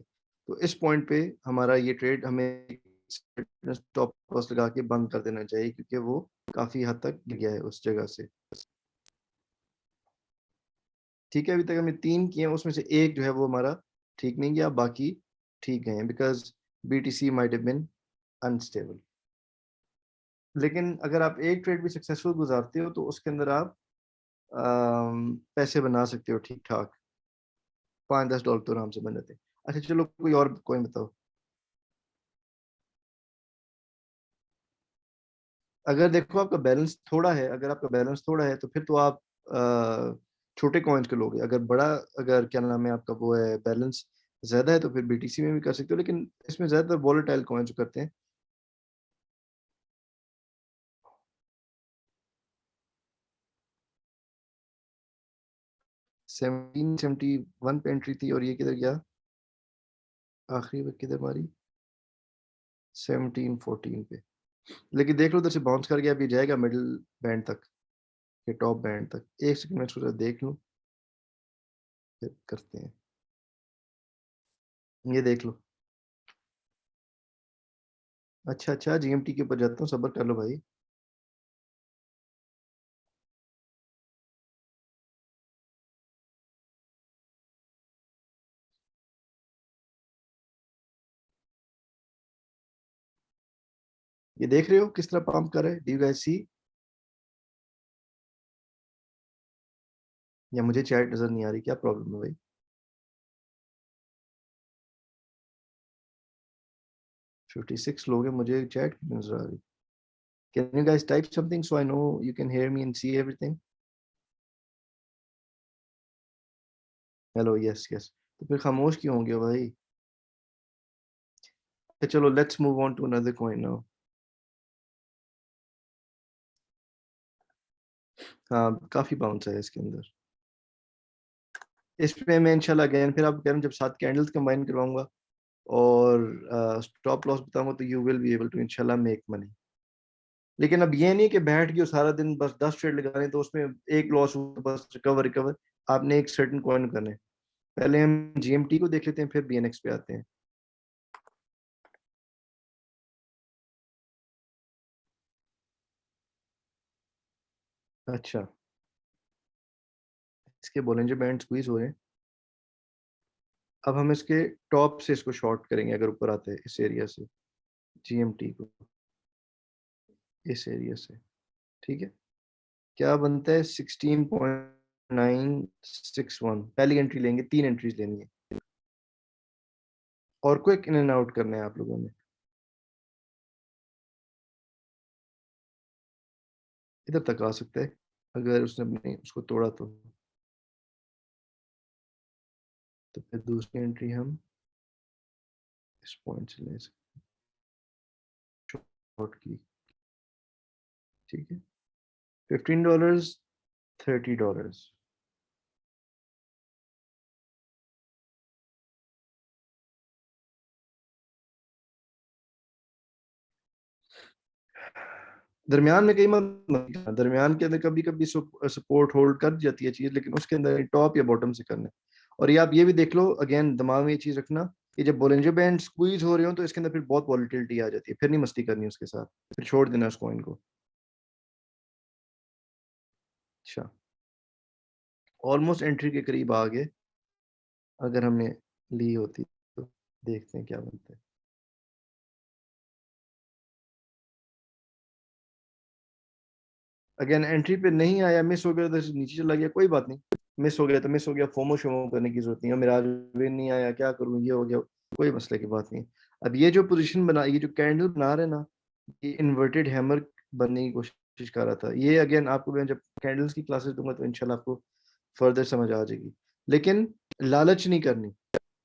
तो इस पॉइंट पे हमारा ये ट्रेड हमें स्टॉप लॉस लगा के बंद कर देना चाहिए, क्योंकि वो काफी हद तक गिर गया है उस जगह से। ठीक है, अभी तक हमने 3 किए हैं, उसमें से एक जो है वो हमारा ठीक नहीं गया, बाकी ठीक गए हैं, because BTC might have been unstable. लेकिन अगर आप एक ट्रेड भी सक्सेसफुल गुजारते हो तो उसके अंदर आप पैसे बना सकते हो ठीक ठाक, $5-10 तो आराम से बन जाते हैं। अच्छा चलो, कोई और कोई बताओ। अगर देखो आपका बैलेंस थोड़ा है, अगर आपका बैलेंस थोड़ा है तो फिर तो आप छोटे कॉइन्स के लोगे। अगर बड़ा, अगर क्या नाम है आपका वो है बैलेंस ज्यादा है, तो फिर बीटीसी में भी कर सकते हो, लेकिन इसमें ज्यादातर वॉलेटाइल कॉइन्स करते हैं। 1771 पे एंट्री थी, और ये किधर गया, आखिरी में किधर मारी, 1714 पे। लेकिन देख लो उधर से बाउंस कर गया, अभी जाएगा मिडिल बैंड तक, ये टॉप बैंड तक। एक सेकंड में इसको जरा देख लूं, फिर करते हैं। ये देख लो। अच्छा अच्छा, जीएमटी के ऊपर जाता हूँ, सब्र कर लो भाई। ये देख रहे हो किस तरह पंप कर रहा है, डू यू गाइस सी? या मुझे चैट नजर नहीं आ रही, क्या प्रॉब्लम है भाई? 56 लोग हैं, मुझे चैट क्यों नजर आ रही? Can you guys type something so I know you can hear me and see everything? Hello, yes yes. तो फिर खामोश क्यों हो गया भाई? तो चलो let's move on to another coin now. हाँ, काफी बाउंस है इसके अंदर। इसमें मैं इंशाल्लाह अगेन फिर आपको कह रहा हूँ, जब 7 कैंडल्स कंबाइन करवाऊंगा और स्टॉप लॉस बताऊंगा, तो you will be able to इंशाल्लाह मेक मनी। लेकिन अब ये नहीं कि बैठ के सारा दिन बस 10 ट्रेड लगाने, तो उसमें एक लॉस हुआ तो बस रिकवर रिकवर। आपने एक सर्टेन कॉइन करना है। पहले हम जीएमटी को देख लेते हैं, फिर बीएनएक्स पे आते हैं। अच्छा, इसके बोलेंजर बैंड स्क्वीज हो रहे हैं। अब हम इसके टॉप से इसको शॉर्ट करेंगे, अगर ऊपर आते हैं इस एरिया से, जीएमटी को इस एरिया से। ठीक है, क्या बनता है, 16.961। पहली एंट्री लेंगे, 3 एंट्रीज लेनी है, और क्विक इन एंड आउट करना है आप लोगों ने। इधर तक आ सकता है, अगर उसने अपने उसको तोड़ा तो फिर दूसरी एंट्री हम इस पॉइंट से ले सकते की, ठीक है, $15, $30। दरमियान में कई मत, दरमियान के अंदर कभी कभी सपोर्ट होल्ड कर जाती है चीज, लेकिन उसके अंदर टॉप या बॉटम से करना है। और ये आप ये भी देख लो, अगेन दिमाग में ये चीज रखना कि जब बोलेंजर बैंड स्क्वीज हो रहे हो तो इसके अंदर फिर बहुत वॉलिटिलिटी आ जाती है, फिर नहीं मस्ती करनी उसके साथ, फिर छोड़ देना उस कॉइन को। अच्छा, ऑलमोस्ट एंट्री के करीब आ गए, अगर हमने ली होती तो देखते हैं क्या बनता है। अगेन एंट्री पे नहीं आया, मिस हो गया तो नीचे चला गया, कोई बात नहीं, मिस हो गया तो मिस हो गया, फोमो शोमो करने की जरूरत नहीं है, मेरा आज विन नहीं आया क्या करूं, ये हो गया, कोई मसले की बात नहीं। अब ये जो पोजीशन बना, ये जो कैंडल बना रहे ना, ये इन्वर्टेड हैमर बनने की कोशिश कर रहा था। ये अगेन आपको मैं जब कैंडल्स की क्लासेस दूंगा तो इंशाल्लाह आपको फर्दर समझ आ जाएगी। लेकिन लालच नहीं करनी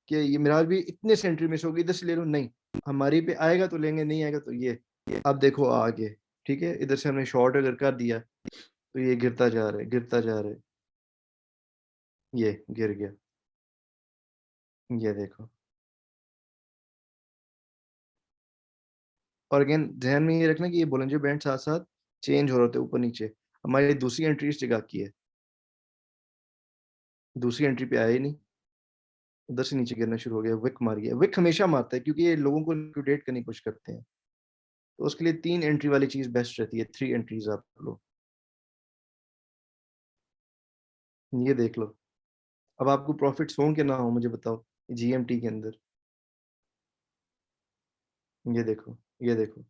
कि ये मिराज भी इतने सेंट्री मिस होगी, इधर से ले लो, नहीं, हमारी पे आएगा तो लेंगे, नहीं आएगा तो ये। अब देखो आगे, ठीक है, इधर से हमने शॉर्ट अगर कर दिया तो ये गिरता जा रहा है, गिरता जा रहा है, ये गिर गया, ये देखो। और अगेन ध्यान में ये रखना कि ये बोलेंजर बैंड साथ साथ चेंज हो रहे होते हैं ऊपर नीचे। हमारी दूसरी एंट्री इस जगह की है, दूसरी एंट्री पे आया ही नहीं, उधर से नीचे गिरना शुरू हो गया, विक मार गया। विक हमेशा मारता है क्योंकि ये लोगों को लिक्विडेट करने की कोशिश करते हैं, तो उसके लिए 3 एंट्री वाली चीज बेस्ट रहती है, 3 एंट्रीज आप लो। ये देख लो, अब आपको प्रॉफिट्स हों कि ना हो मुझे बताओ, जीएमटी के अंदर, ये देखो, ये देखो।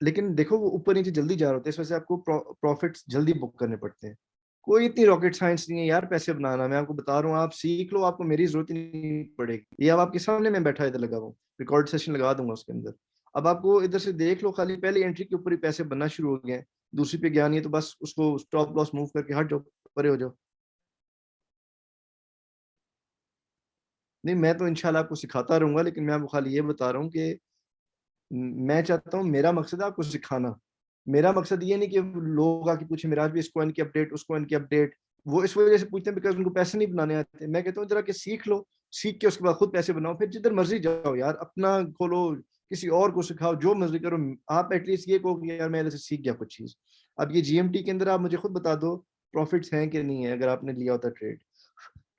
लेकिन देखो वो ऊपर नीचे जल्दी जा रहे होते हैं, इस वजह से आपको प्रॉफिट्स जल्दी बुक करने पड़ते हैं। कोई इतनी रॉकेट साइंस नहीं है यार पैसे बनाना, मैं आपको बता रहा हूँ, आप सीख लो, आपको मेरी जरूरत ही नहीं पड़ेगी। ये अब आपके सामने मैं बैठा इधर लगा हूँ, रिकॉर्ड सेशन लगा दूंगा उसके अंदर। अब आपको इधर से देख लो, खाली पहली एंट्री के ऊपर ही पैसे बनना शुरू हो गए हैं, दूसरी पे ज्ञान नहीं है तो बस उसको स्टॉप लॉस मूव करके हट जाओ, परे हो जाओ। नहीं, मैं तो इंशाल्लाह आपको सिखाता रहूंगा, लेकिन मैं आपको खाली ये बता रहा हूँ कि मैं चाहता हूँ, मेरा मकसद है आपको सिखाना। मेरा मकसद ये नहीं कि लोग आके पूछे मिराज भी इस कॉइन की अपडेट, उस कॉइन की अपडेट, वो इस वजह से पूछते हैं बिकॉज उनको पैसे नहीं बनाने आते। मैं कहता हूँ इधर आके सीख लो, सीख के उसके बाद खुद पैसे बनाओ, फिर जिधर मर्जी जाओ यार, अपना खोलो, किसी और को सिखाओ, जो मर्जी करो। आप एटलीस्ट ये कहो कि यार मैं इधर से सीख गया कुछ चीज। अब ये जीएमटी के अंदर आप मुझे खुद बता दो प्रॉफिट्स हैं कि नहीं है, अगर आपने लिया होता ट्रेड।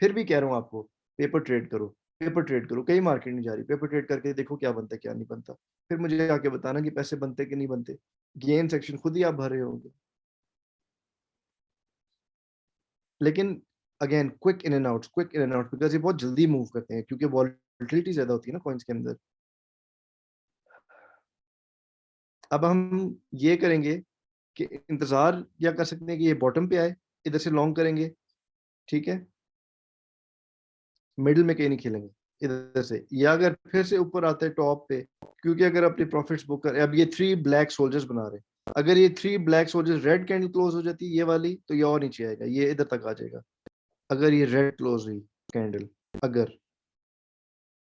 फिर भी कह रहा हूँ आपको, पेपर ट्रेड करो, पेपर ट्रेड करो, कहीं मार्केट नहीं जा रही, पेपर ट्रेड करके देखो क्या बनता है क्या नहीं बनता, फिर मुझे आके बताना कि पैसे बनते कि नहीं बनते। गेन सेक्शन खुद ही आप भर रहे होंगे। लेकिन again quick in and out, quick in and out, because ये बहुत जल्दी मूव करते हैं क्योंकि वॉलिटिलिटी ज्यादा होती है ना कॉइन्स के अंदर। अब हम ये करेंगे कि इंतजार या कर सकते हैं कि ये बॉटम पे आए, इधर से लॉन्ग करेंगे, ठीक है, मिडिल में कहीं नहीं खेलेंगे इधर से, या अगर फिर से ऊपर आते हैं टॉप पे, क्योंकि अगर अपनी प्रॉफिट्स बुक कर, अब ये 3 ब्लैक सोल्जर्स बना रहे हैं, अगर ये 3 black soldiers red candle close हो जाती है ये वाली, तो ये और नीचे आएगा, ये इधर तक आ जाएगा। अगर ये रेड क्लोज हुई कैंडल, अगर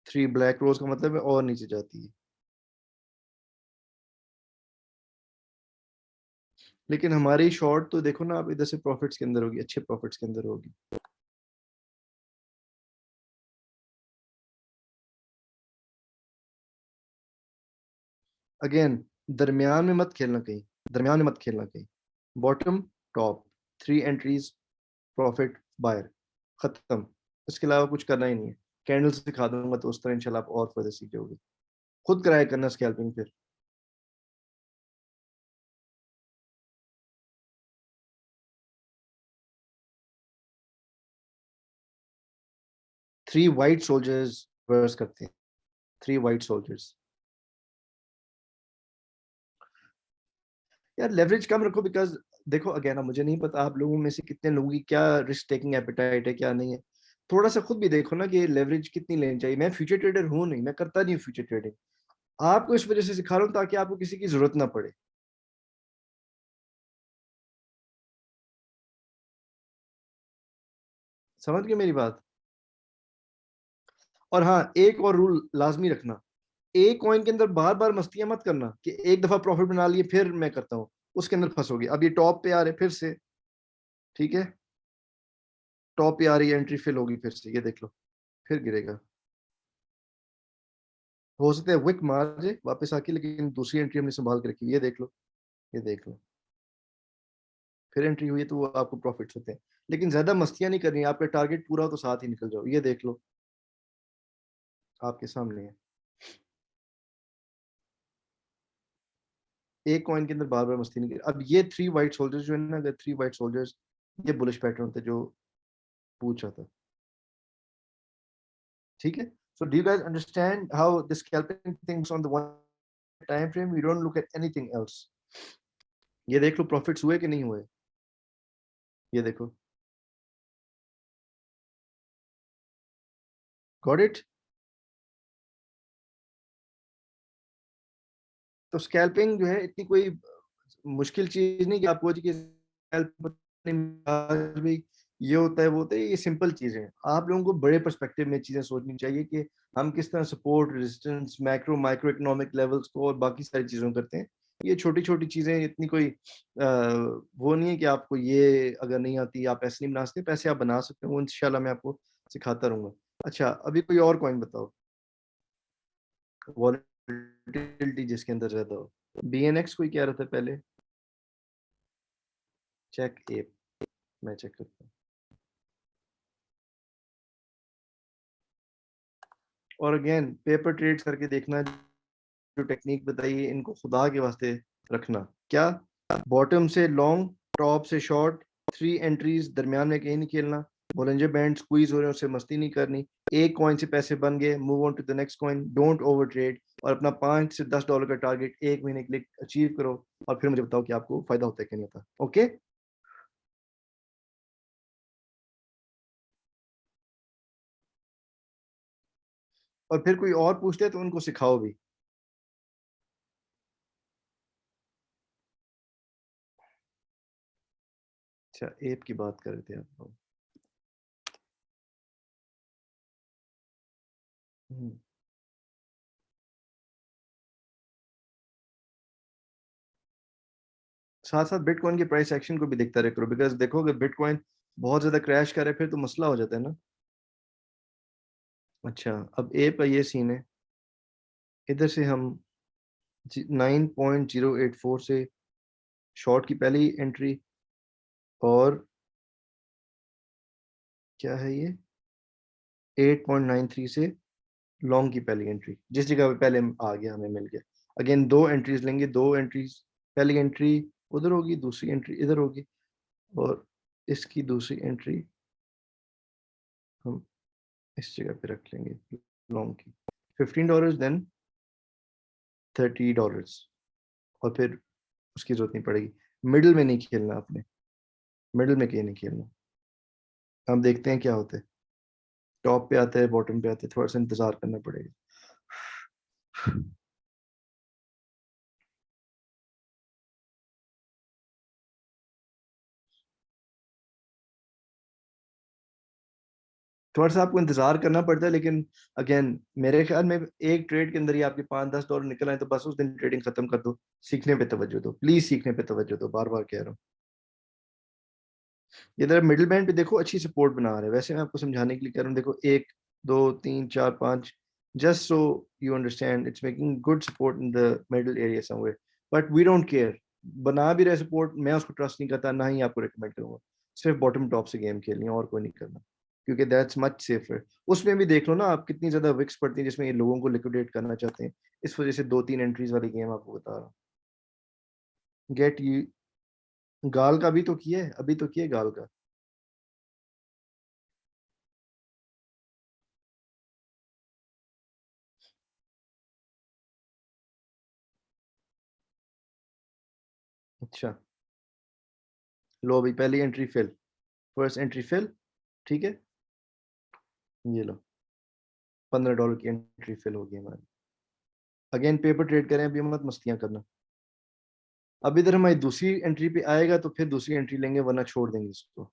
3 ब्लैक क्लोज का मतलब है और नीचे जाती है। लेकिन हमारी शॉर्ट तो देखो ना, आप इधर से प्रॉफिट्स के अंदर होगी, अच्छे प्रॉफिट्स के अंदर होगी। अगेन दरमियान में मत खेलना कहीं, दरमियान में मत खेलना कहीं, bottom, top, 3 entries, profit, buyer, खत्म। इसके अलावा कुछ करना ही नहीं है। कैंडल सिखा दूंगा तो उस तरह इंशाल्लाह आप और फर्दर सीख जाओगे, खुद कराया करना स्कैल्पिंग फिर। 3 वाइट सोल्जर्स वर्स करते हैं, 3 वाइट सोल्जर्स। यार लेवरेज कम रखो, बिकॉज देखो अगेन ना, मुझे नहीं पता आप लोगों में से कितने लोगों की क्या रिस्क टेकिंग एपेटाइट है क्या नहीं है। थोड़ा सा खुद भी देखो ना कि लेवरेज कितनी लेनी चाहिए। मैं फ्यूचर ट्रेडर हूँ नहीं, मैं करता नहीं हूँ फ्यूचर ट्रेडिंग, आपको इस वजह से सिखा रहा हूँ ताकि आपको किसी की जरूरत ना पड़े। समझ गए मेरी बात। और हाँ, एक और रूल लाजमी रखना, एक कॉइन के अंदर बार बार मस्तियां मत करना कि एक दफा प्रॉफिट बना लिए फिर मैं करता हूँ, उसके अंदर फंसोगे। अब ये टॉप पे आ रहे फिर से, ठीक है, टॉप पे आ रही है, एंट्री फिल होगी फिर से, ये देख लो, फिर गिरेगा। हो सकता है विक मार जाए वापस आके, लेकिन दूसरी एंट्री हमने संभाल के रखी, ये देख लो, ये देख लो, फिर एंट्री हुई है तो वो आपको प्रॉफिट्स होते हैं। लेकिन ज्यादा मस्तियां नहीं करनी, आपका टारगेट पूरा हो तो साथ ही निकल जाओ, ये देख लो आपके सामने है। एक कॉइन के अंदर बार बार मस्ती नहीं करनी। अब ये थ्री वाइट सोल्जर्स जो है ना, अगर थ्री वाइट सोल्जर्स, ये बुलिश पैटर्न थे जो पूछ रहा था, ठीक है। So do you guys understand how the scalping things on the one time frame? You don't look at anything else. ये देख लो प्रॉफिट्स हुए कि नहीं हुए, ये देखो, गॉट इट। तो स्कैल्पिंग जो है इतनी कोई मुश्किल चीज नहीं कि आपको कि scalp आज भी ये होता है वो होता है, ये सिंपल चीजें हैं। आप लोगों को बड़े पर्सपेक्टिव में चीजें सोचनी चाहिए कि हम किस तरह support, resistance, macro micro economic levels को और बाकी सारी चीजों करते हैं। ये छोटी छोटी चीजें, इतनी कोई वो नहीं है कि आपको ये अगर नहीं आती आप ऐसे नहीं बना सकते, पैसे आप बना सकते हो, वो इंशाल्लाह मैं आपको सिखाता रहूंगा। अच्छा, अभी कोई और कॉइन बताओ, वॉलेटिलिटी जिसके अंदर ज्यादा हो। BNX कोई कह रहा था पहले, चेक एप, मैं चेक करता हूँ। और अगेन पेपर ट्रेड्स करके देखना, जो टेक्निक बताई है इनको खुदा के वास्ते रखना। क्या, बॉटम से लॉन्ग, टॉप से शॉर्ट, थ्री एंट्रीज, दरमियान में कहीं नहीं खेलना, बोलेंजर बैंड स्क्वीज हो रहे हैं उससे मस्ती नहीं करनी। एक कॉइन से पैसे बन गए, move on to the next coin, don't over trade, और अपना $5 से $10 का टारगेट एक महीने के लिए अचीव करो, और फिर मुझे बताओ कि आपको फायदा होता है कि नहीं होता। ओके, और फिर कोई और पूछते तो उनको सिखाओ भी। अच्छा, एप की बात कर रहे थे आप लोग। हम्म। साथ साथ बिटकॉइन के प्राइस एक्शन को भी देखता रहे करो, बिकॉज देखो अगर बिटकॉइन बहुत ज्यादा क्रैश करे फिर तो मसला हो जाता है ना। अच्छा, अब ए पर ये सीन है, इधर से हम 9.084 से शॉर्ट की पहली एंट्री, और क्या है ये, 8.93 से लॉन्ग की पहली एंट्री, जिस जगह पे पहले आ गया हमें मिल गया। अगेन दो एंट्रीज लेंगे, दो एंट्रीज, पहली एंट्री उधर होगी, दूसरी एंट्री इधर होगी, और इसकी दूसरी एंट्री हम इस जगह पे रख लेंगे, लॉन्ग की $15, देन $30, और फिर उसकी जरूरत नहीं पड़ेगी। मिडिल में नहीं खेलना आपने, मिडिल में कहीं नहीं खेलना। हम देखते हैं क्या होता है, टॉप पे आता है बॉटम पे आता है, थोड़ा सा इंतजार करना पड़ेगा। थोड़ा सा आपको इंतजार करना पड़ता है, लेकिन अगेन मेरे ख्याल में एक ट्रेड के अंदर ही आपके $5-10 निकल आए तो बस उस दिन ट्रेडिंग खत्म कर दो। सीखने पे तवज्जो दो प्लीज, सीखने पे तवज्जो दो, बार बार कह रहा हूँ। इधर मिडिल बैंड पे देखो अच्छी सपोर्ट बना रहे हैं, वैसे मैं आपको समझाने के लिए कह रहा हूँ, देखो 1 2 3 4 5, just so you understand it's making good support in the middle area somewhere, but we don't care. बना भी रहे सपोर्ट, मैं उसको ट्रस्ट नहीं करता, ना ही आपको रिकमेंड करूंगा। सिर्फ बॉटम टॉप से गेम खेलनी है और कोई नहीं करना, क्योंकि दैट्स मच सेफर। उसमें भी देख लो ना आप कितनी ज्यादा विक्स पड़ती है जिसमें ये लोगों को लिक्विडेट करना चाहते हैं, इस वजह से 2 3 एंट्रीज वाली गेम आपको बता रहा हूँ। गेट यू, गाल का भी तो किया है, अभी तो किया है गाल का। अच्छा, लो अभी पहली entry fill, first entry fill, ठीक है, ये लो $15 की एंट्री फिल होगी हमारी। अगेन पेपर ट्रेड करें, अभी मत मस्तियां करना। अब इधर हमारी दूसरी एंट्री पे आएगा तो फिर दूसरी एंट्री लेंगे, वरना छोड़ देंगे इसको।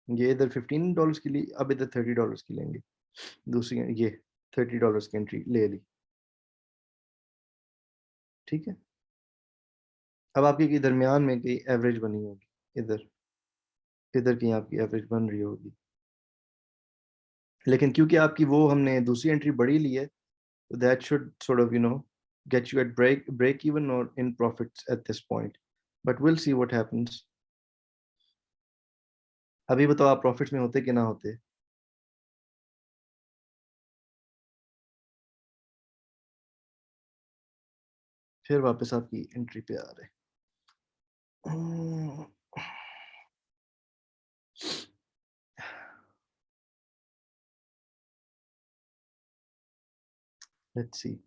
ये इधर $15 की ली, अब इधर $30 की लेंगे। दूसरी ये $30 की एंट्री ले ली, ठीक है। अब आपकी की दरमियान में कहीं एवरेज बनी होगी, इधर इधर कहीं आपकी एवरेज बन रही होगी, लेकिन क्योंकि आपकी वो हमने दूसरी एंट्री बड़ी ली है, तो that should sort of get you at break even or in profits at this point, but we'll see what happens। अभी बताओ आप प्रॉफिट्स में होते कि ना होते? फिर वापस आपकी एंट्री पे आ रहे हैं। Let's see.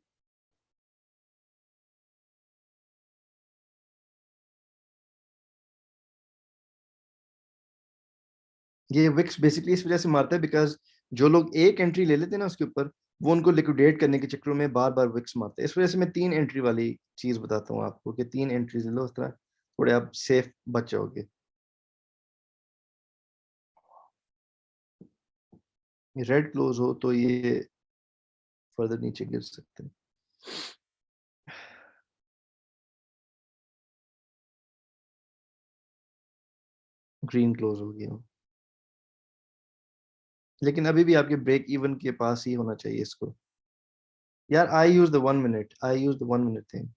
ये विक्स बेसिकली इस वजह से मारता है बिकॉज जो लोग एक एंट्री ले लेते हैं ना उसके ऊपर, वो उनको लिक्विडेट करने के चक्करों में बार बार विक्स मारते हैं। इस वजह से मैं 3 एंट्री वाली चीज बताता हूँ आपको कि 3 एंट्रीज ले लो, उस तरह थोड़े आप सेफ बच जाओगे। रेड क्लोज हो तो ये फर्दर नीचे गिर सकते हैं। ग्रीन क्लोज हो गया, लेकिन अभी भी आपके ब्रेक इवन के पास ही होना चाहिए इसको। यार I use the 1 minute, I use the 1 minute thing.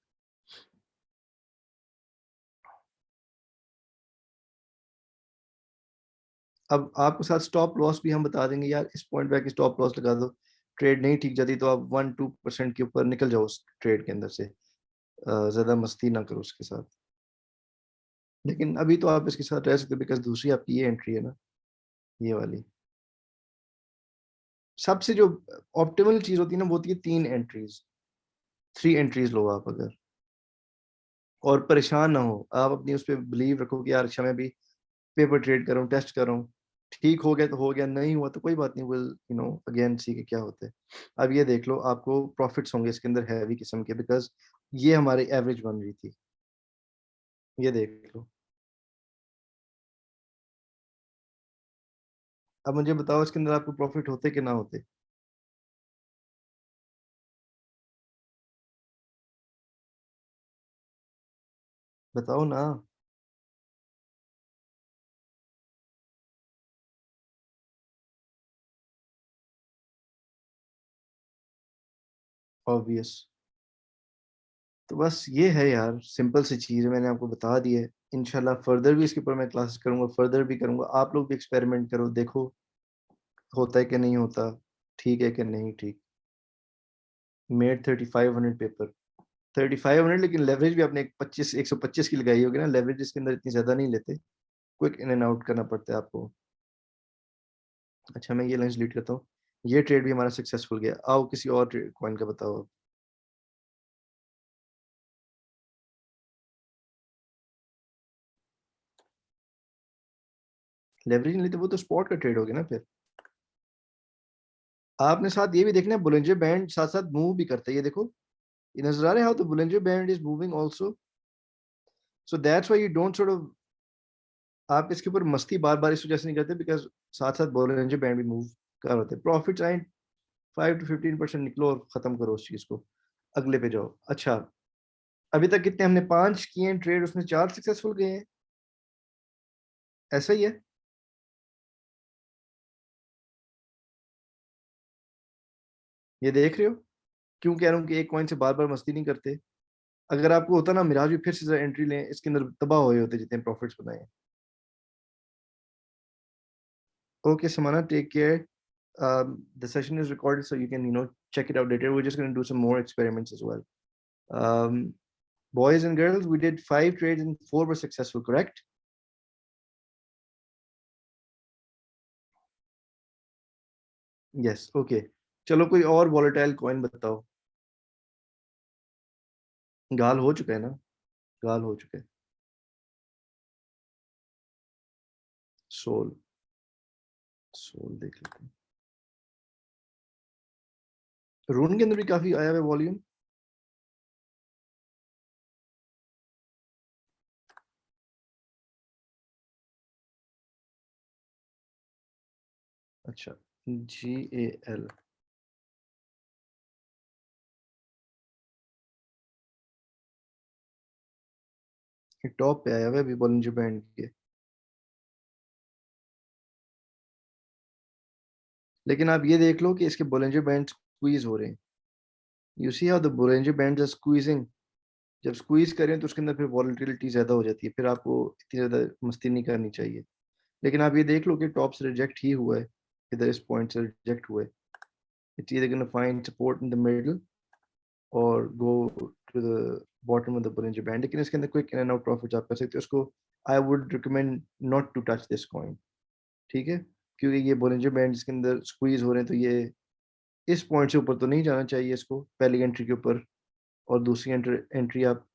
अब आपके साथ स्टॉप लॉस भी हम बता देंगे यार, इस पॉइंट पे आके स्टॉप लॉस लगा दो। ट्रेड नहीं ठीक जाती तो आप 1-2% के ऊपर निकल जाओ उस ट्रेड के अंदर से। ज्यादा मस्ती ना करो उसके साथ। लेकिन अभी तो आप इसके साथ रह सकते हो बिकॉज दूसरी आपकी ये एंट्री है ना, ये वाली। सबसे जो ऑप्टिमल चीज होती है ना, वो होती है 3 एंट्रीज। 3 एंट्रीज लो आप अगर, और परेशान ना हो आप, अपनी उस पर बिलीव रखो कि यार अच्छा मैं भी पेपर ट्रेड कर रहा हूँ, टेस्ट कर रहा हूँ, ठीक हो गया तो हो गया, नहीं हुआ तो कोई बात नहीं, विल अगेन सी के क्या होता है। अब ये देख लो, आपको प्रॉफिट्स होंगे इसके अंदर हैवी किस्म के, बिकॉज ये हमारी एवरेज बन रही थी। ये देख लो। अब मुझे बताओ इसके अंदर आपको प्रॉफिट होते कि ना होते? बताओ ना। ऑब्वियस। तो बस ये है यार, सिंपल सी चीज़ है, मैंने आपको बता दी है। इंशाल्लाह फर्दर भी इसके ऊपर मैं क्लासेस करूंगा, फर्दर भी करूंगा, आप लोग भी एक्सपेरिमेंट करो, देखो होता है कि नहीं होता, ठीक है कि नहीं ठीक। मेड 3500 पेपर, 3500, लेकिन लेवरेज भी आपने 125 की लगाई होगी ना, लेवरेज इसके अंदर इतनी ज्यादा नहीं लेते, क्विक इन एंड आउट करना पड़ता है आपको। अच्छा मैं ये लंच लीड करता हूँ। ये ट्रेड भी हमारा सक्सेसफुल गया। आओ किसी और कॉइन का बताओ अब। लेवरेज नहीं लेते, वो तो स्पॉट का ट्रेड हो गया ना फिर। आपने साथ ये भी देखना है, बुलिंजर बैंड साथ साथ मूव भी करता है, ये देखो, ये नजर आ रहा है how the Bollinger band is moving also. So that's why you don't sort of, आप इसके ऊपर मस्ती बार बार इस वजह से नहीं करते बिकॉज साथ साथ बुलिंजर बैंड भी मूव कर रहे थे। प्रॉफिट्स आए 5 to 15% निकलो और खत्म करो उस चीज को, अगले पे जाओ। अच्छा, अभी तक कितने हमने 5 किए हैं ट्रेड, उसमें 4 सक्सेसफुल गए हैं, ऐसा ही है। ये देख रहे हो, क्यों कह रहा हूँ कि एक कॉइन से बार बार मस्ती नहीं करते। अगर आपको होता ना मिराज भी फिर से एंट्री लें, इसके अंदर तबाह हुए होते जितने प्रॉफिट्स बनाए। Okay Samana, take care. The session is recorded, so you can check it out later. We're just going to do some more experiments as well. Um, Boys and girls, we did 5 trades and 4 were successful, correct? Yes, okay. चलो कोई और volatile coin बताओ। गाल हो चुका है ना, गाल हो चुका है। सोल, सोल देख लेते हैं। रून के अंदर भी काफी आया है वॉल्यूम। अच्छा, GAL ये टॉप पे आया हुआ है अभी बॉलिंजर बैंड के। लेकिन आप ये देख लो कि इसके बॉलिंजर बैंड स्क्वीज हो रहे हैं। You see how the Bollinger band are squeezing. जब स्क्वीज करें तो उसके अंदर फिर वॉलेटिलिटी ज्यादा हो जाती है, फिर आपको इतनी ज्यादा मस्ती नहीं करनी चाहिए। लेकिन आप ये देख लो कि टॉप से रिजेक्ट ही हुआ है, इधर इस पॉइंट से रिजेक्ट हुआ है। It's either gonna find support in the middle और go to the bottom of the Bollinger Band। लेकिन इसके अंदर quick in and out profit आप कर सकते हो उसको। I would recommend not to touch this coin, ठीक है, क्योंकि ये Bollinger Band इसके अंदर स्क्वीज हो रहे हैं, तो ये इस पॉइंट से ऊपर तो नहीं जाना चाहिए इसको पहली एंट्री के ऊपर। और दूसरी एंट्री आप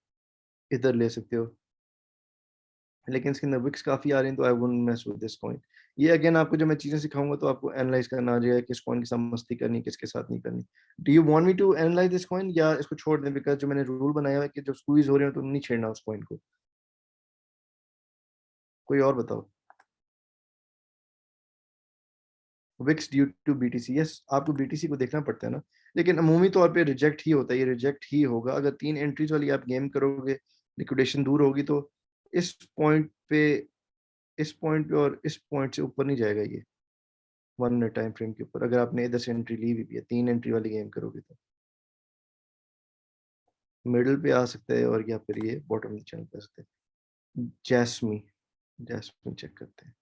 इधर ले सकते हो, लेकिन इसके अंदर विक्स काफी आ रही हैं, तो I wouldn't mess with this coin. ये अगेन आपको जब मैं चीजें सिखाऊंगा तो आपको एनालाइज करना आ जाएगा किस कॉइन के साथ मस्ती करनी, किसके साथ नहीं करनी। Do you want me to analyse this coin या इसको छोड़ दें? बिकॉज जो मैंने रूल बनाया है कि जब स्क्वीज हो रहे हो तो नहीं छेड़ना उस कॉइन को। कोई और बताओ। Wicks due to BTC, yes आपको बीटीसी को देखना पड़ता है ना। लेकिन अमूमी तौर पे रिजेक्ट ही होता है, ये रिजेक्ट ही होगा। अगर 3 एंट्रीज वाली आप गेम करोगे, लिक्विडेशन दूर होगी तो इस पॉइंट पे, इस पॉइंट पे और इस पॉइंट से ऊपर नहीं जाएगा ये 1 मिनट टाइम फ्रेम के ऊपर। अगर आपने इधर से एंट्री ली हुई भी है, 3 एंट्री वाली गेम करोगे तो मिडल पे आ सकता है, और या फिर ये बॉटम चैनल पे आ सकते हैं। जैस्मी, जैस्मी चेक करते हैं।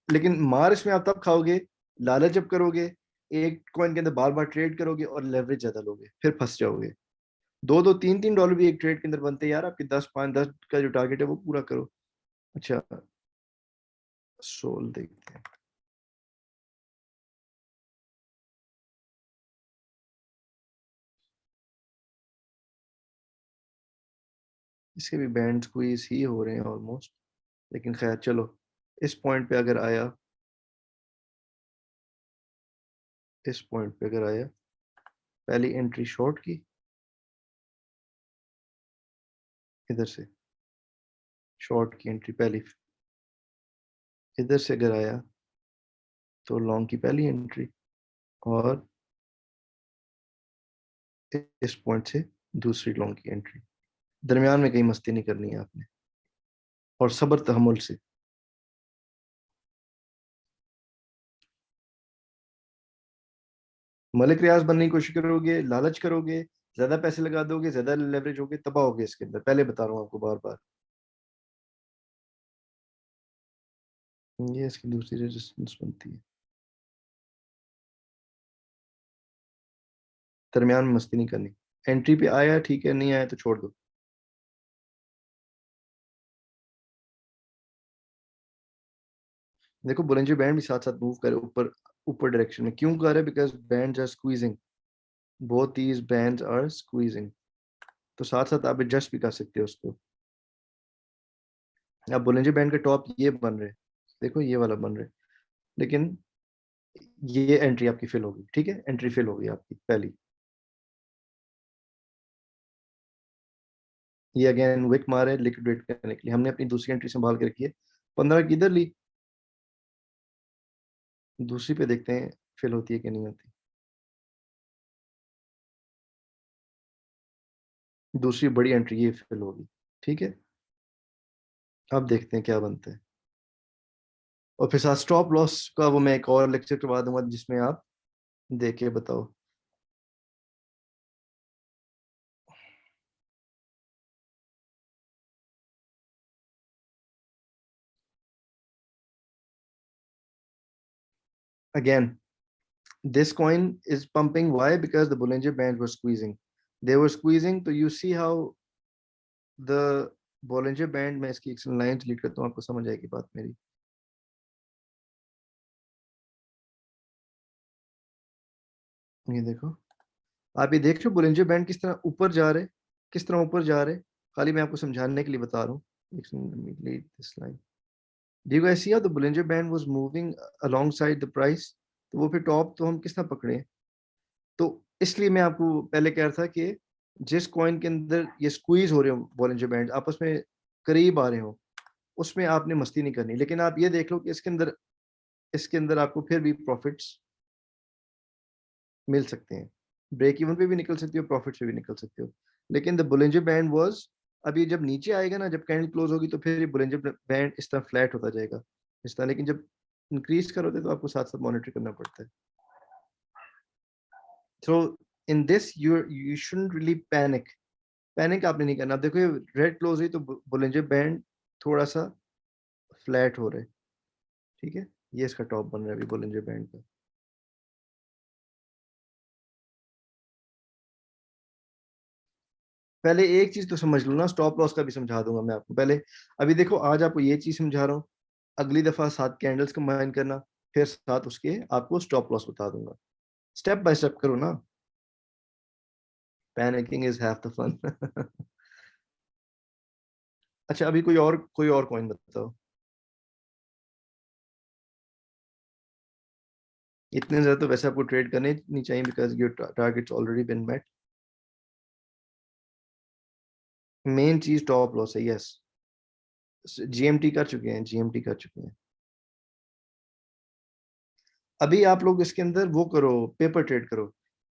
लेकिन मार इसमें आप तब खाओगे, लालच जब करोगे, एक कॉइन के अंदर बार बार ट्रेड करोगे और लेवरेज ज्यादा लोगे, फिर फंस जाओगे। 2-2 3-3 डॉलर भी एक ट्रेड के अंदर बनते हैं यार आपके। 10 5 10 का जो टारगेट है वो पूरा करो। अच्छा, सोल देखते हैं। इसके भी बैंड स्क्वीज ही हो रहे हैं ऑलमोस्ट। लेकिन खैर चलो, इस पॉइंट पे अगर आया, इस पॉइंट पे अगर आया, पहली एंट्री शॉर्ट की इधर से, शॉर्ट की एंट्री पहली, इधर से अगर आया तो लॉन्ग की पहली एंट्री, और इस पॉइंट से दूसरी लॉन्ग की एंट्री। दरमियान में कहीं मस्ती नहीं करनी है आपने, और सब्र तहमुल से। मलिक रियाज बनने की कोशिश करोगे, लालच करोगे, ज्यादा पैसे लगा दोगे, ज्यादा लेवरेज होगे, तबाह होगे इसके अंदर। पहले बता रहा हूँ आपको बार बार। ये इसकी दूसरी रेजिस्टेंस बनती है। दरमियान में मस्ती नहीं करनी। एंट्री पे आया ठीक है, नहीं आया तो छोड़ दो। देखो बुलंजी बैंड भी साथ साथ मूव करे ऊपर, ऊपर डायरेक्शन में क्यों कर रहा है? Because bands are squeezing, both these bands are squeezing. तो साथ साथ आप एडजस्ट भी कर सकते हो उसको। आप बुलंजी बैंड के टॉप ये बन रहे, देखो ये वाला बन रहे, लेकिन ये एंट्री आपकी फेल होगी, ठीक है, एंट्री फेल होगी आपकी पहली। ये अगेन विक मारे लिक्विडेट करने के लिए, हमने अपनी दूसरी एंट्री संभाल के रखी है। 15 की इधर ली, दूसरी पे देखते हैं फेल होती है कि नहीं होती। दूसरी बड़ी एंट्री ये फेल होगी, ठीक है। अब देखते हैं क्या बनता है। और फिर साथ स्टॉप लॉस का वो मैं एक और लेक्चर करवा दूंगा जिसमें आप देख के बताओ। Again, this coin is pumping. Why? Because the Bollinger Bands were squeezing. They were squeezing. तो you see how the Bollinger Band, मैं इसकी एक लाइन डिलीट करता हूँ, आपको समझ आएगी बात मेरी। ये देखो, आप ये देख रहे हो Bollinger Band किस तरह ऊपर जा रहे, किस तरह ऊपर जा रहे। खाली मैं आपको समझाने के लिए बता रहा हूँ। Delete this line. Do you guys see how the Bollinger Band was moving alongside the price? तो वो फिर टॉप तो हम किस तरह पकड़े। तो इसलिए मैं आपको पहले कह रहा था कि जिस कॉइन के अंदर ये स्क्वीज हो रहे हो Bollinger Bands आपस में, करीब आ रहे हो, उसमें आपने मस्ती नहीं करनी। लेकिन आप ये देख लो कि इसके अंदर आपको फिर भी प्रॉफिट्स मिल सकते हैं, ब्रेक इवन पे भी निकल सकते हो, प्रॉफिट से भी निकल सकते हो। लेकिन द बुलिंजर बैंड वाज, अभी जब नीचे आएगा ना, जब कैंडल क्लोज होगी तो फिर ये बुलिंजर बैंड इस तरह फ्लैट होता जाएगा इस तरह। लेकिन जब इंक्रीज करोगे तो आपको साथ साथ मॉनिटर करना पड़ता है। So in this you shouldn't really panic. Panic आपने नहीं करना। आप देखो रेड क्लोज हुई तो बुलिंजर बैंड थोड़ा सा फ्लैट हो रहा है, ठीक है, ये इसका टॉप बन रहा है अभी बुलिंजर बैंड का। पहले एक चीज तो समझ लो ना, स्टॉप लॉस का भी समझा दूंगा मैं आपको पहले। अभी देखो आज आपको ये चीज समझा रहा हूँ, अगली दफा 7 कैंडल्स कंबाइन करना, फिर साथ उसके आपको स्टॉप लॉस बता दूंगा। स्टेप बाय स्टेप करो ना, panicking is half the fun. अच्छा अभी कोई और कॉइन बताओ। इतने ज्यादा तो वैसे आपको ट्रेड करने नहीं चाहिए, because your targets already been met. Main चीज टॉप लॉस है, यस। जीएमटी कर चुके हैं, जीएमटी कर चुके हैं। अभी आप लोग इसके अंदर वो करो, पेपर ट्रेड करो।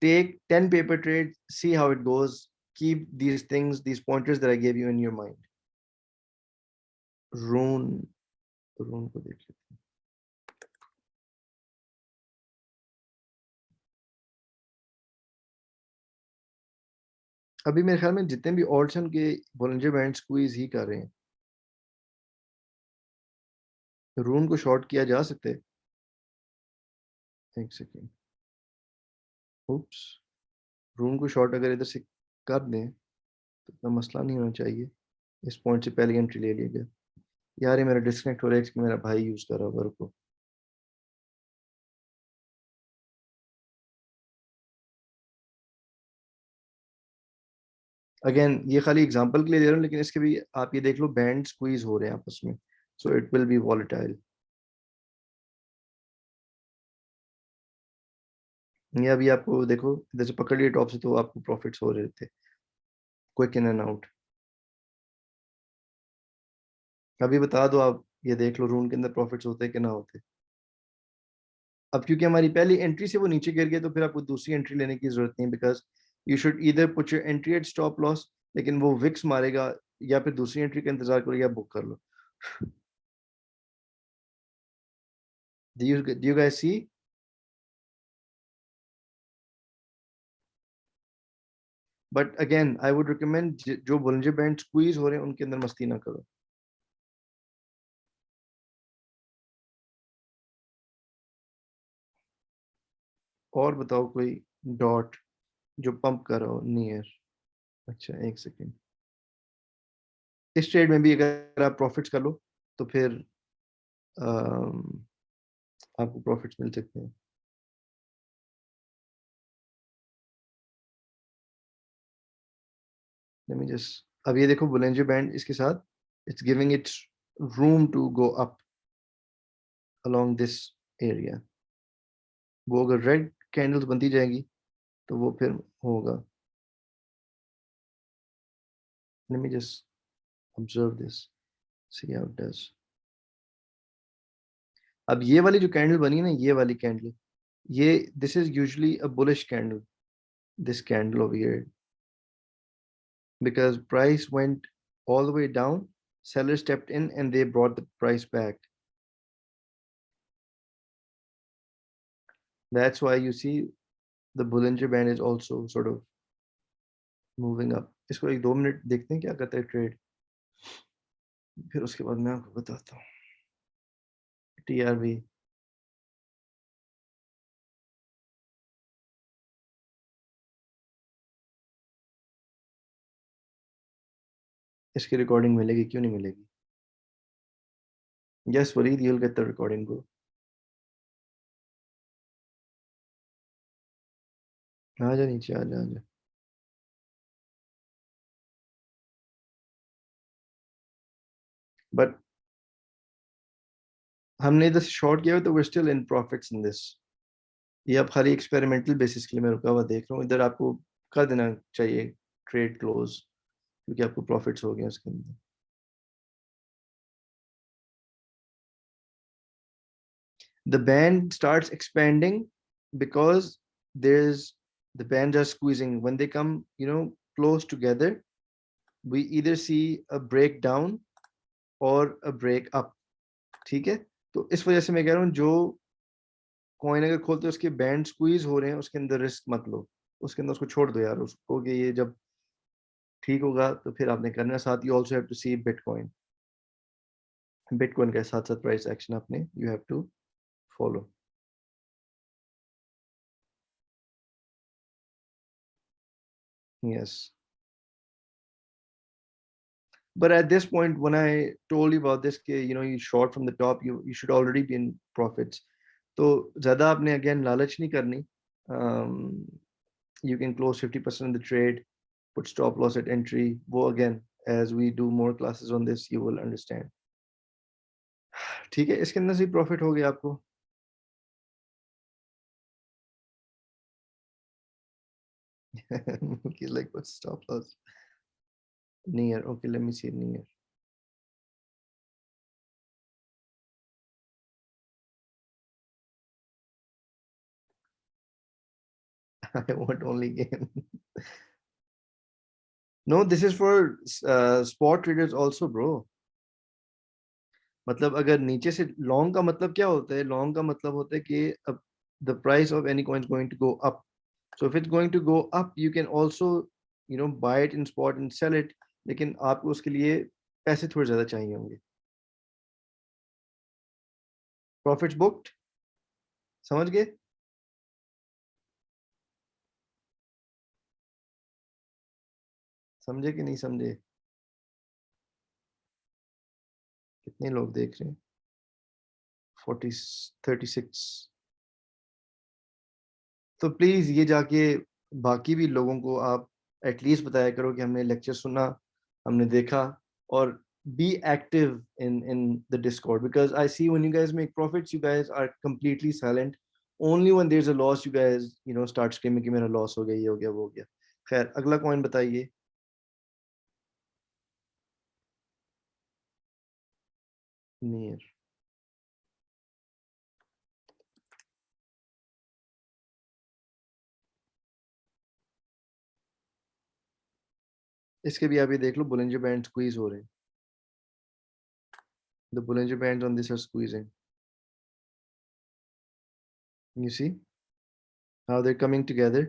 Take 10 paper trade, see how it goes, keep these things, these pointers that I gave you in your mind. रून, रून को देख लेते हैं। अभी मेरे ख्याल में जितने भी ऑल्ट्स हैं उनके बॉलिंजर बैंड स्क्वीज ही कर रहे हैं। रून को शॉर्ट किया जा सकता है। एक सेकेंड, उप्स, रून को शॉर्ट अगर इधर से कर दें तो इतना मसला नहीं होना चाहिए। इस पॉइंट से पहले एंट्री ले लिया गया। यार ये मेरा डिस्कनेक्ट हो रहा है इसमें, मेरा भाई यूज कर रहा होगा, रुको। अगेन ये खाली एग्जांपल के लिए दे रहा हूँ, लेकिन इसके भी आप ये देख लो बैंड स्क्वीज हो रहे हैं आपस में, so it will be volatile. ये अभी आपको देखो इधर से पकड़ लिए टॉप से तो आपको प्रॉफिट्स हो रहे थे, क्विक इन एंड आउट। अभी बता दो आप, ये देख लो रून के अंदर प्रॉफिट्स होते कि ना होते। अब क्योंकि हमारी पहली एंट्री से वो नीचे गिर गया तो फिर आपको दूसरी एंट्री लेने की जरूरत नहीं, because you should either put your entry eight stop loss, लेकिन वो विक्स मारेगा, या फिर दूसरी एंट्री का इंतजार करो या बुक कर लो। Do you guys see? But again I would recommend, जो बुलंजे बैंड स्क्वीज हो रहे हैं उनके अंदर मस्ती ना करो। और बताओ कोई डॉट जो पंप कर रहा हो नियर। अच्छा एक सेकेंड, इस ट्रेड में भी अगर आप प्रॉफिट्स कर लो तो फिर अम, आपको प्रॉफिट्स मिल सकते हैं। लेट मी जस्ट, अब ये देखो बुलंजे बैंड इसके साथ, it's giving it room to go up along this area. वो अगर रेड कैंडल्स बनती जाएगी तो वो फिर होगा। Let me just observe this, C how it does. अब ये वाली जो कैंडल बनी है ना, ये वाली कैंडल, ये this is usually a bullish candle, this candle over here, because price went all the way down, sellers stepped in and they brought the price back. That's why you see the Bollinger Band is also sort of moving up. इसको 1-2 minute देखते हैं क्या करता है trade, फिर उसके बाद मैं आपको बताता हूँ। TRV, इसकी रिकॉर्डिंग मिलेगी, क्यों नहीं मिलेगी? Yes Fareed, you'll get the recording bro। आ जा नीचे, आ जा, आ जा। बट हमने इधर से शॉर्ट किया हुआ तो we're still in profits in this। ये अब खाली एक्सपेरिमेंटल बेसिस के लिए मैं रुका हुआ देख रहा हूँ, इधर आपको कर देना चाहिए ट्रेड क्लोज, क्योंकि आपको प्रॉफिट्स हो गए उसके अंदर। The band starts expanding because the bands are squeezing. When they come, close together, we either see a breakdown or a break up. ठीक है, तो इस वजह से मैं कह रहा हूँ जो कॉइन अगर खोलते हो उसके बैंड स्क्वीज हो रहे हैं, उसके अंदर रिस्क मत लो, उसके अंदर उसको छोड़ दो यार, उसको कि ये जब ठीक होगा तो फिर आपने करना है। साथ you also have to see Bitcoin, Bitcoin के साथ साथ प्राइस एक्शन आपने you have to follow. Yes, but at this point when I told you about this, you short from the top, you should already be in profits. तो ज़्यादा आपने again लालच नहीं करनी. um, you can close 50% of the trade, put stop loss at entry. वो again, as we do more classes on this, you will understand. ठीक है, इसके अंदर से प्रॉफिट हो गया आपको. He's like, what's stop loss? Near. Okay, let me see near. I want only gain. No, this is for spot traders also, bro. मतलब अगर नीचे से लॉन्ग का मतलब क्या होता है? लॉन्ग का मतलब होता है कि the price of any coin is going to go up. So if it's going to go up, you can also buy it in spot and sell it, लेकिन आपको उसके लिए पैसे थोड़े ज्यादा चाहिए होंगे. प्रॉफिट्स बुक्ड, समझ गए? समझे कि नहीं समझे? कितने लोग देख रहे हैं? 40, 36. तो प्लीज ये जाके बाकी भी लोगों को आप एटलीस्ट बताया करो कि हमने लेक्चर सुना, हमने देखा. और be active in the discord, because I see when you guys make profits you guys are completely silent. Only when there's a loss you guys start screaming कि मेरा लॉस हो गया, ये हो गया, वो हो गया. खैर, अगला कॉइन बताइए. नियर. इसके भी आप ये देख लो, बुलिंजर बैंड स्क्वीज हो रहे हैं. The Bollinger Bands on this are squeezing. You see how they're coming together.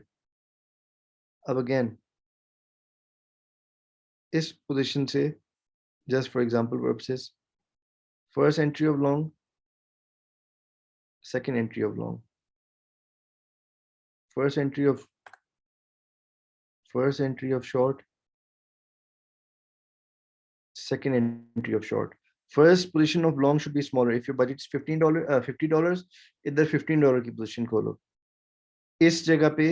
अब again, इस position से, just for example purposes, first entry of long, second entry of long, first entry of short, second entry of short. First position of long should be smaller. If your budget's $15, $50, इधर $15 की position खोलो. इस जगह पे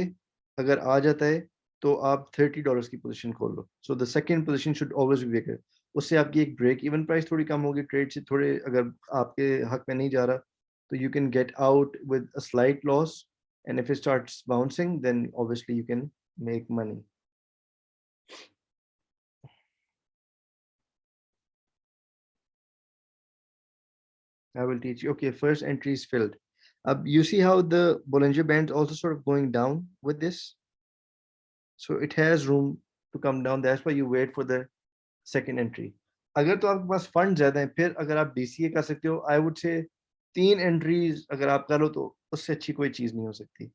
अगर आ जाता है तो आप $30 की पोजीशन खोल लो. So the second position should always be bigger. उससे आपकी एक ब्रेक इवन प्राइस थोड़ी कम होगी, ट्रेड से थोड़े अगर आपके हक में नहीं जा रहा तो you can get out with a slight loss, and if it starts bouncing then obviously you can make money. I will teach you. Okay, first entry is filled. You see how the Bollinger Band is also sort of going down with this, so it has room to come down. That's why you wait for the second entry. अगर तो आपके पास fund ज्यादा है, फिर अगर आप DCA कर सकते हो, आई वुड से 3 एंट्रीज अगर आप करो तो उससे अच्छी कोई चीज नहीं हो सकती.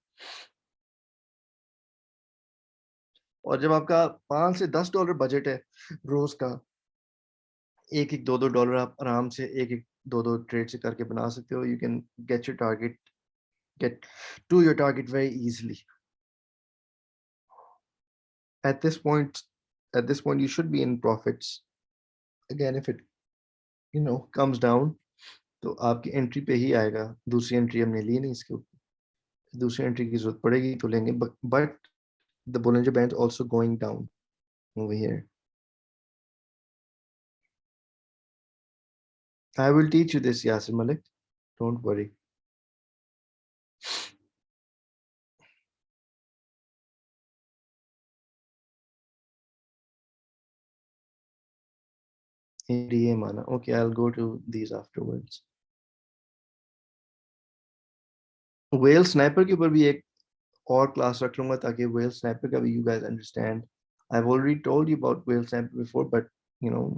और जब आपका $5 से $10 बजट है रोज का, एक एक $2 आप आराम से एक एक दो ट्रेड से करके बना सकते हो. You can get your target, get to your target very easily. At this point at this point you should be in profits. Again, if it comes down, तो आपकी एंट्री पे ही आएगा. दूसरी एंट्री हमने ली नहीं इसके ऊपर, दूसरी एंट्री की जरूरत पड़ेगी तो लेंगे. But the Bollinger Band also going down over here. I will teach you this, Yasir Malik, don't worry. DA mana. Okay, I'll go to these afterwards. Well sniper के ऊपर भी एक और क्लास रख लूंगा ताकि वेल स्नाइपर का भी you guys understand. I've already told you about whale sniper before, but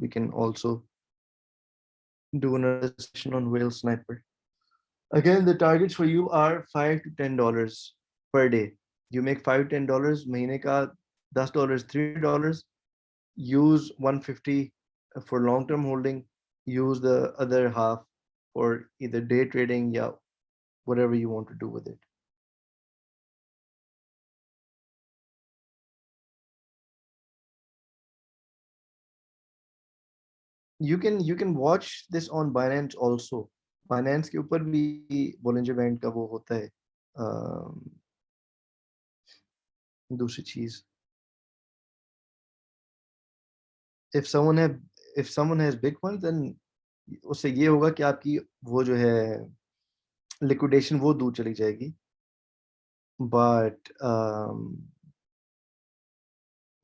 we can also do another session on whale sniper. Again, the targets for you are $5 to $10 per day. You make $5 to $10, महीने का $10, $300. Use 150 for long-term holding. Use the other half for either day trading, yeah, whatever you want to do with it. You can watch this on Binance also. Binance के ऊपर भी Bollinger Band का वो होता है दूसरी चीज. if someone have if someone has big ones, then उससे ये होगा कि आपकी वो जो है लिक्विडेशन वो दूर चली जाएगी. But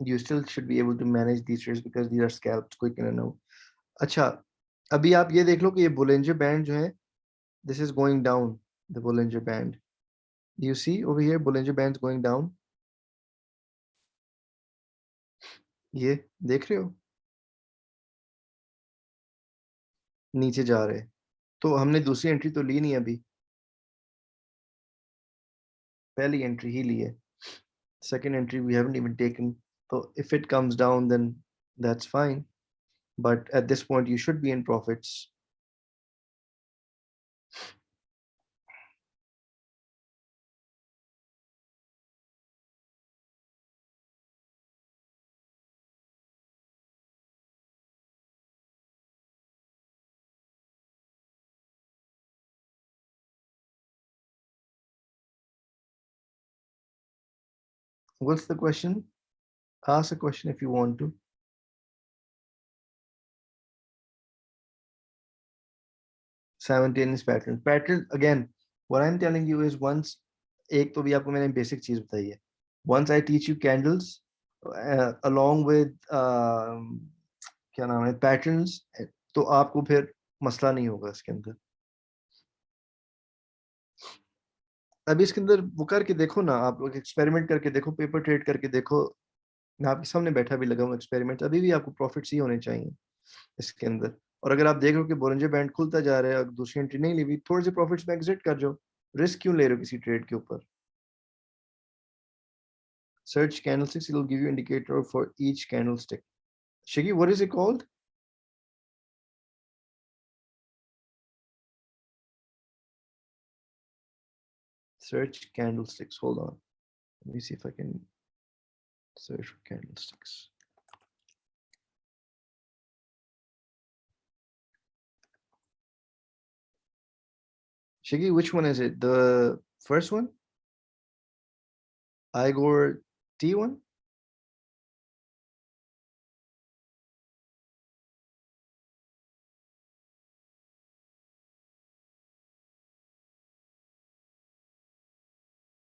you still should be able to manage these trades because these are scalps quick in and out. अच्छा, अभी आप ये देख लो कि ये Bollinger Band जो है, this is going down, the Bollinger Band. Do you see over here Bollinger Band's going down? ये देख रहे हो नीचे जा रहे हैं. तो हमने दूसरी एंट्री तो ली नहीं अभी, पहली एंट्री ही ली है. Second entry we haven't even taken. So if it comes down, then that's fine. But at this point, you should be in profits. What's the question? Ask a question if you want to. Simultaneous pattern. Pattern again. What I'm telling you is once एक तो भी आपको मैंने basic चीज बताई है. Once I teach you candles along with क्या नाम है patterns, तो आपको फिर मसला नहीं होगा इसके अंदर. अभी इसके अंदर वो करके देखो ना, आप लोग एक्सपेरिमेंट करके देखो, पेपर ट्रेड करके देखो. मैं आपके सामने बैठा भी लगा हूँ एक्सपेरिमेंट, अभी भी आपको प्रॉफिट्स ही होने चाहिए इसके अंदर. और अगर आप देख रहे हो कि बोलिंजर बैंड खुलता जा रहा है और दूसरी एंट्री नहीं ली हुई, थोड़े से प्रॉफिट्स में एग्जिट कर जाओ. रिस्क क्यों ले रहे हो किसी ट्रेड के ऊपर? Search candlesticks, it will give you indicator for each candlestick. शिगी, what is it called? Search candlesticks. Hold on. Let me see if I can search for candlesticks. Shiggy, which one is it? The first one? Igor T1?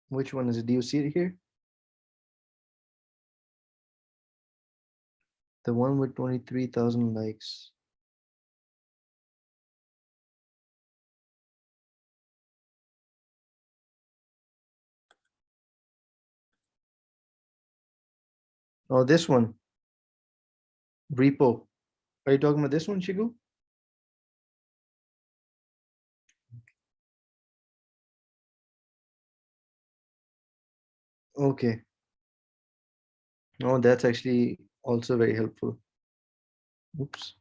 Which one is it? Do you see it here? The one with 23,000 likes. Oh, this one. Repo. Are you talking about this one, Shigu? Okay. Oh, that's actually also very helpful. Oops.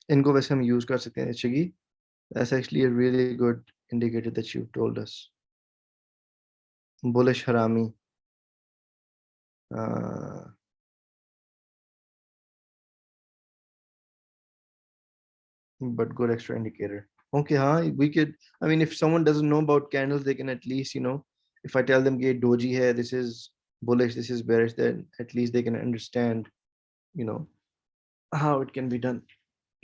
इनको वैसे हम use कर सकते हैं, Shigi. That's actually a really good indicator that you told us. Bullish harami. But good extra indicator. Okay, we could, I mean, if someone doesn't know about candles, they can at least, if I tell them कि doji hai, this is bullish, this is bearish, then at least they can understand, you know, how it can be done.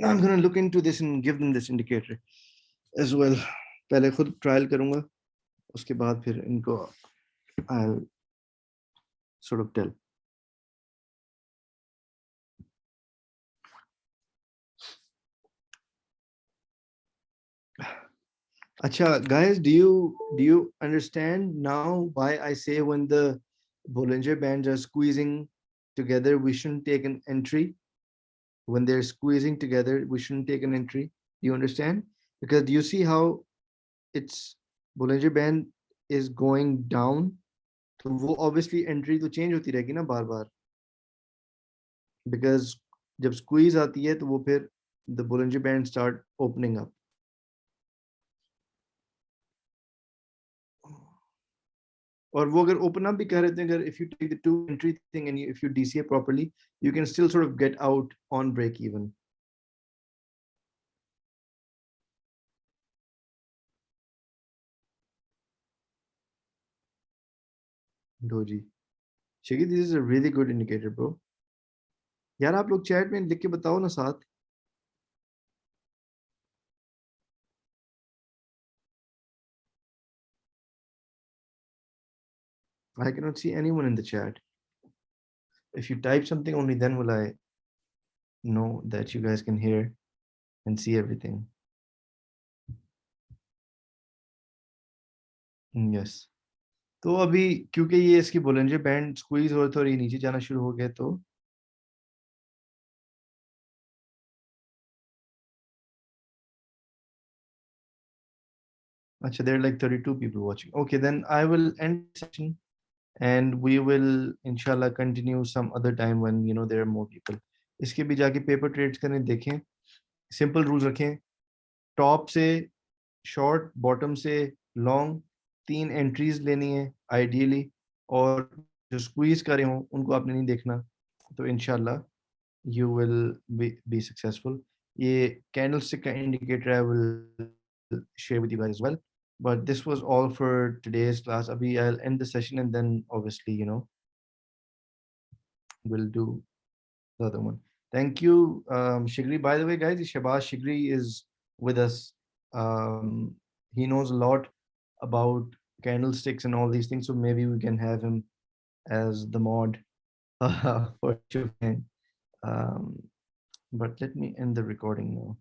I'm going to look into this and give them this indicator as well. पहले खुद trial करूंगा, उसके बाद फिर इनको I'll sort of tell. Acha, guys, do you understand now why I say when the Bollinger Bands are squeezing together, we shouldn't take an entry? When they're squeezing together, we shouldn't take an entry. Do you understand? Because do you see how its Bollinger Band is going down? तो वो obviously entry तो change होती रहेगी ना बार बार, because जब squeeze आती है तो वो फिर the Bollinger Band start opening up. और वो अगर open up भी कर रहे थे, अगर if you take the two entry thing and if you DCA properly, you can still sort of get out on break even. Doji. Shigi, this is a really good indicator, bro. यार आप लोग chat में लिख के बताओ ना साथ. I cannot see anyone in the chat. If you type something, only then will I know that you guys can hear and see everything. Yes. तो अभी क्योंकि ये इसकी बोलेंजर बैंड स्क्वीज हो तो ये नीचे जाना शुरू हो गया तो अच्छा, there are like 32 people watching. Okay, then I will end the session and we will inshallah continue some other time when you know there are more people. इसके भी जाके पेपर ट्रेड्स करने देखें. सिंपल रूल्स रखें. Top से short, bottom से long, 3 entries लेनी है आइडियली, और जो स्क्वीज करे हों उनको आपने नहीं देखना. तो इंशाल्लाह you will be successful. ये candlestick का indicator I will share with you guys as well. But this was all for today's class. Abhi I'll end the session and then obviously, you know, we'll do the other one. Thank you, Shigri. By the way, guys, Shabazz Shigri is with us. He knows a lot about candlesticks and all these things, so maybe we can have him as the mod for sure. Um, but let me end the recording now.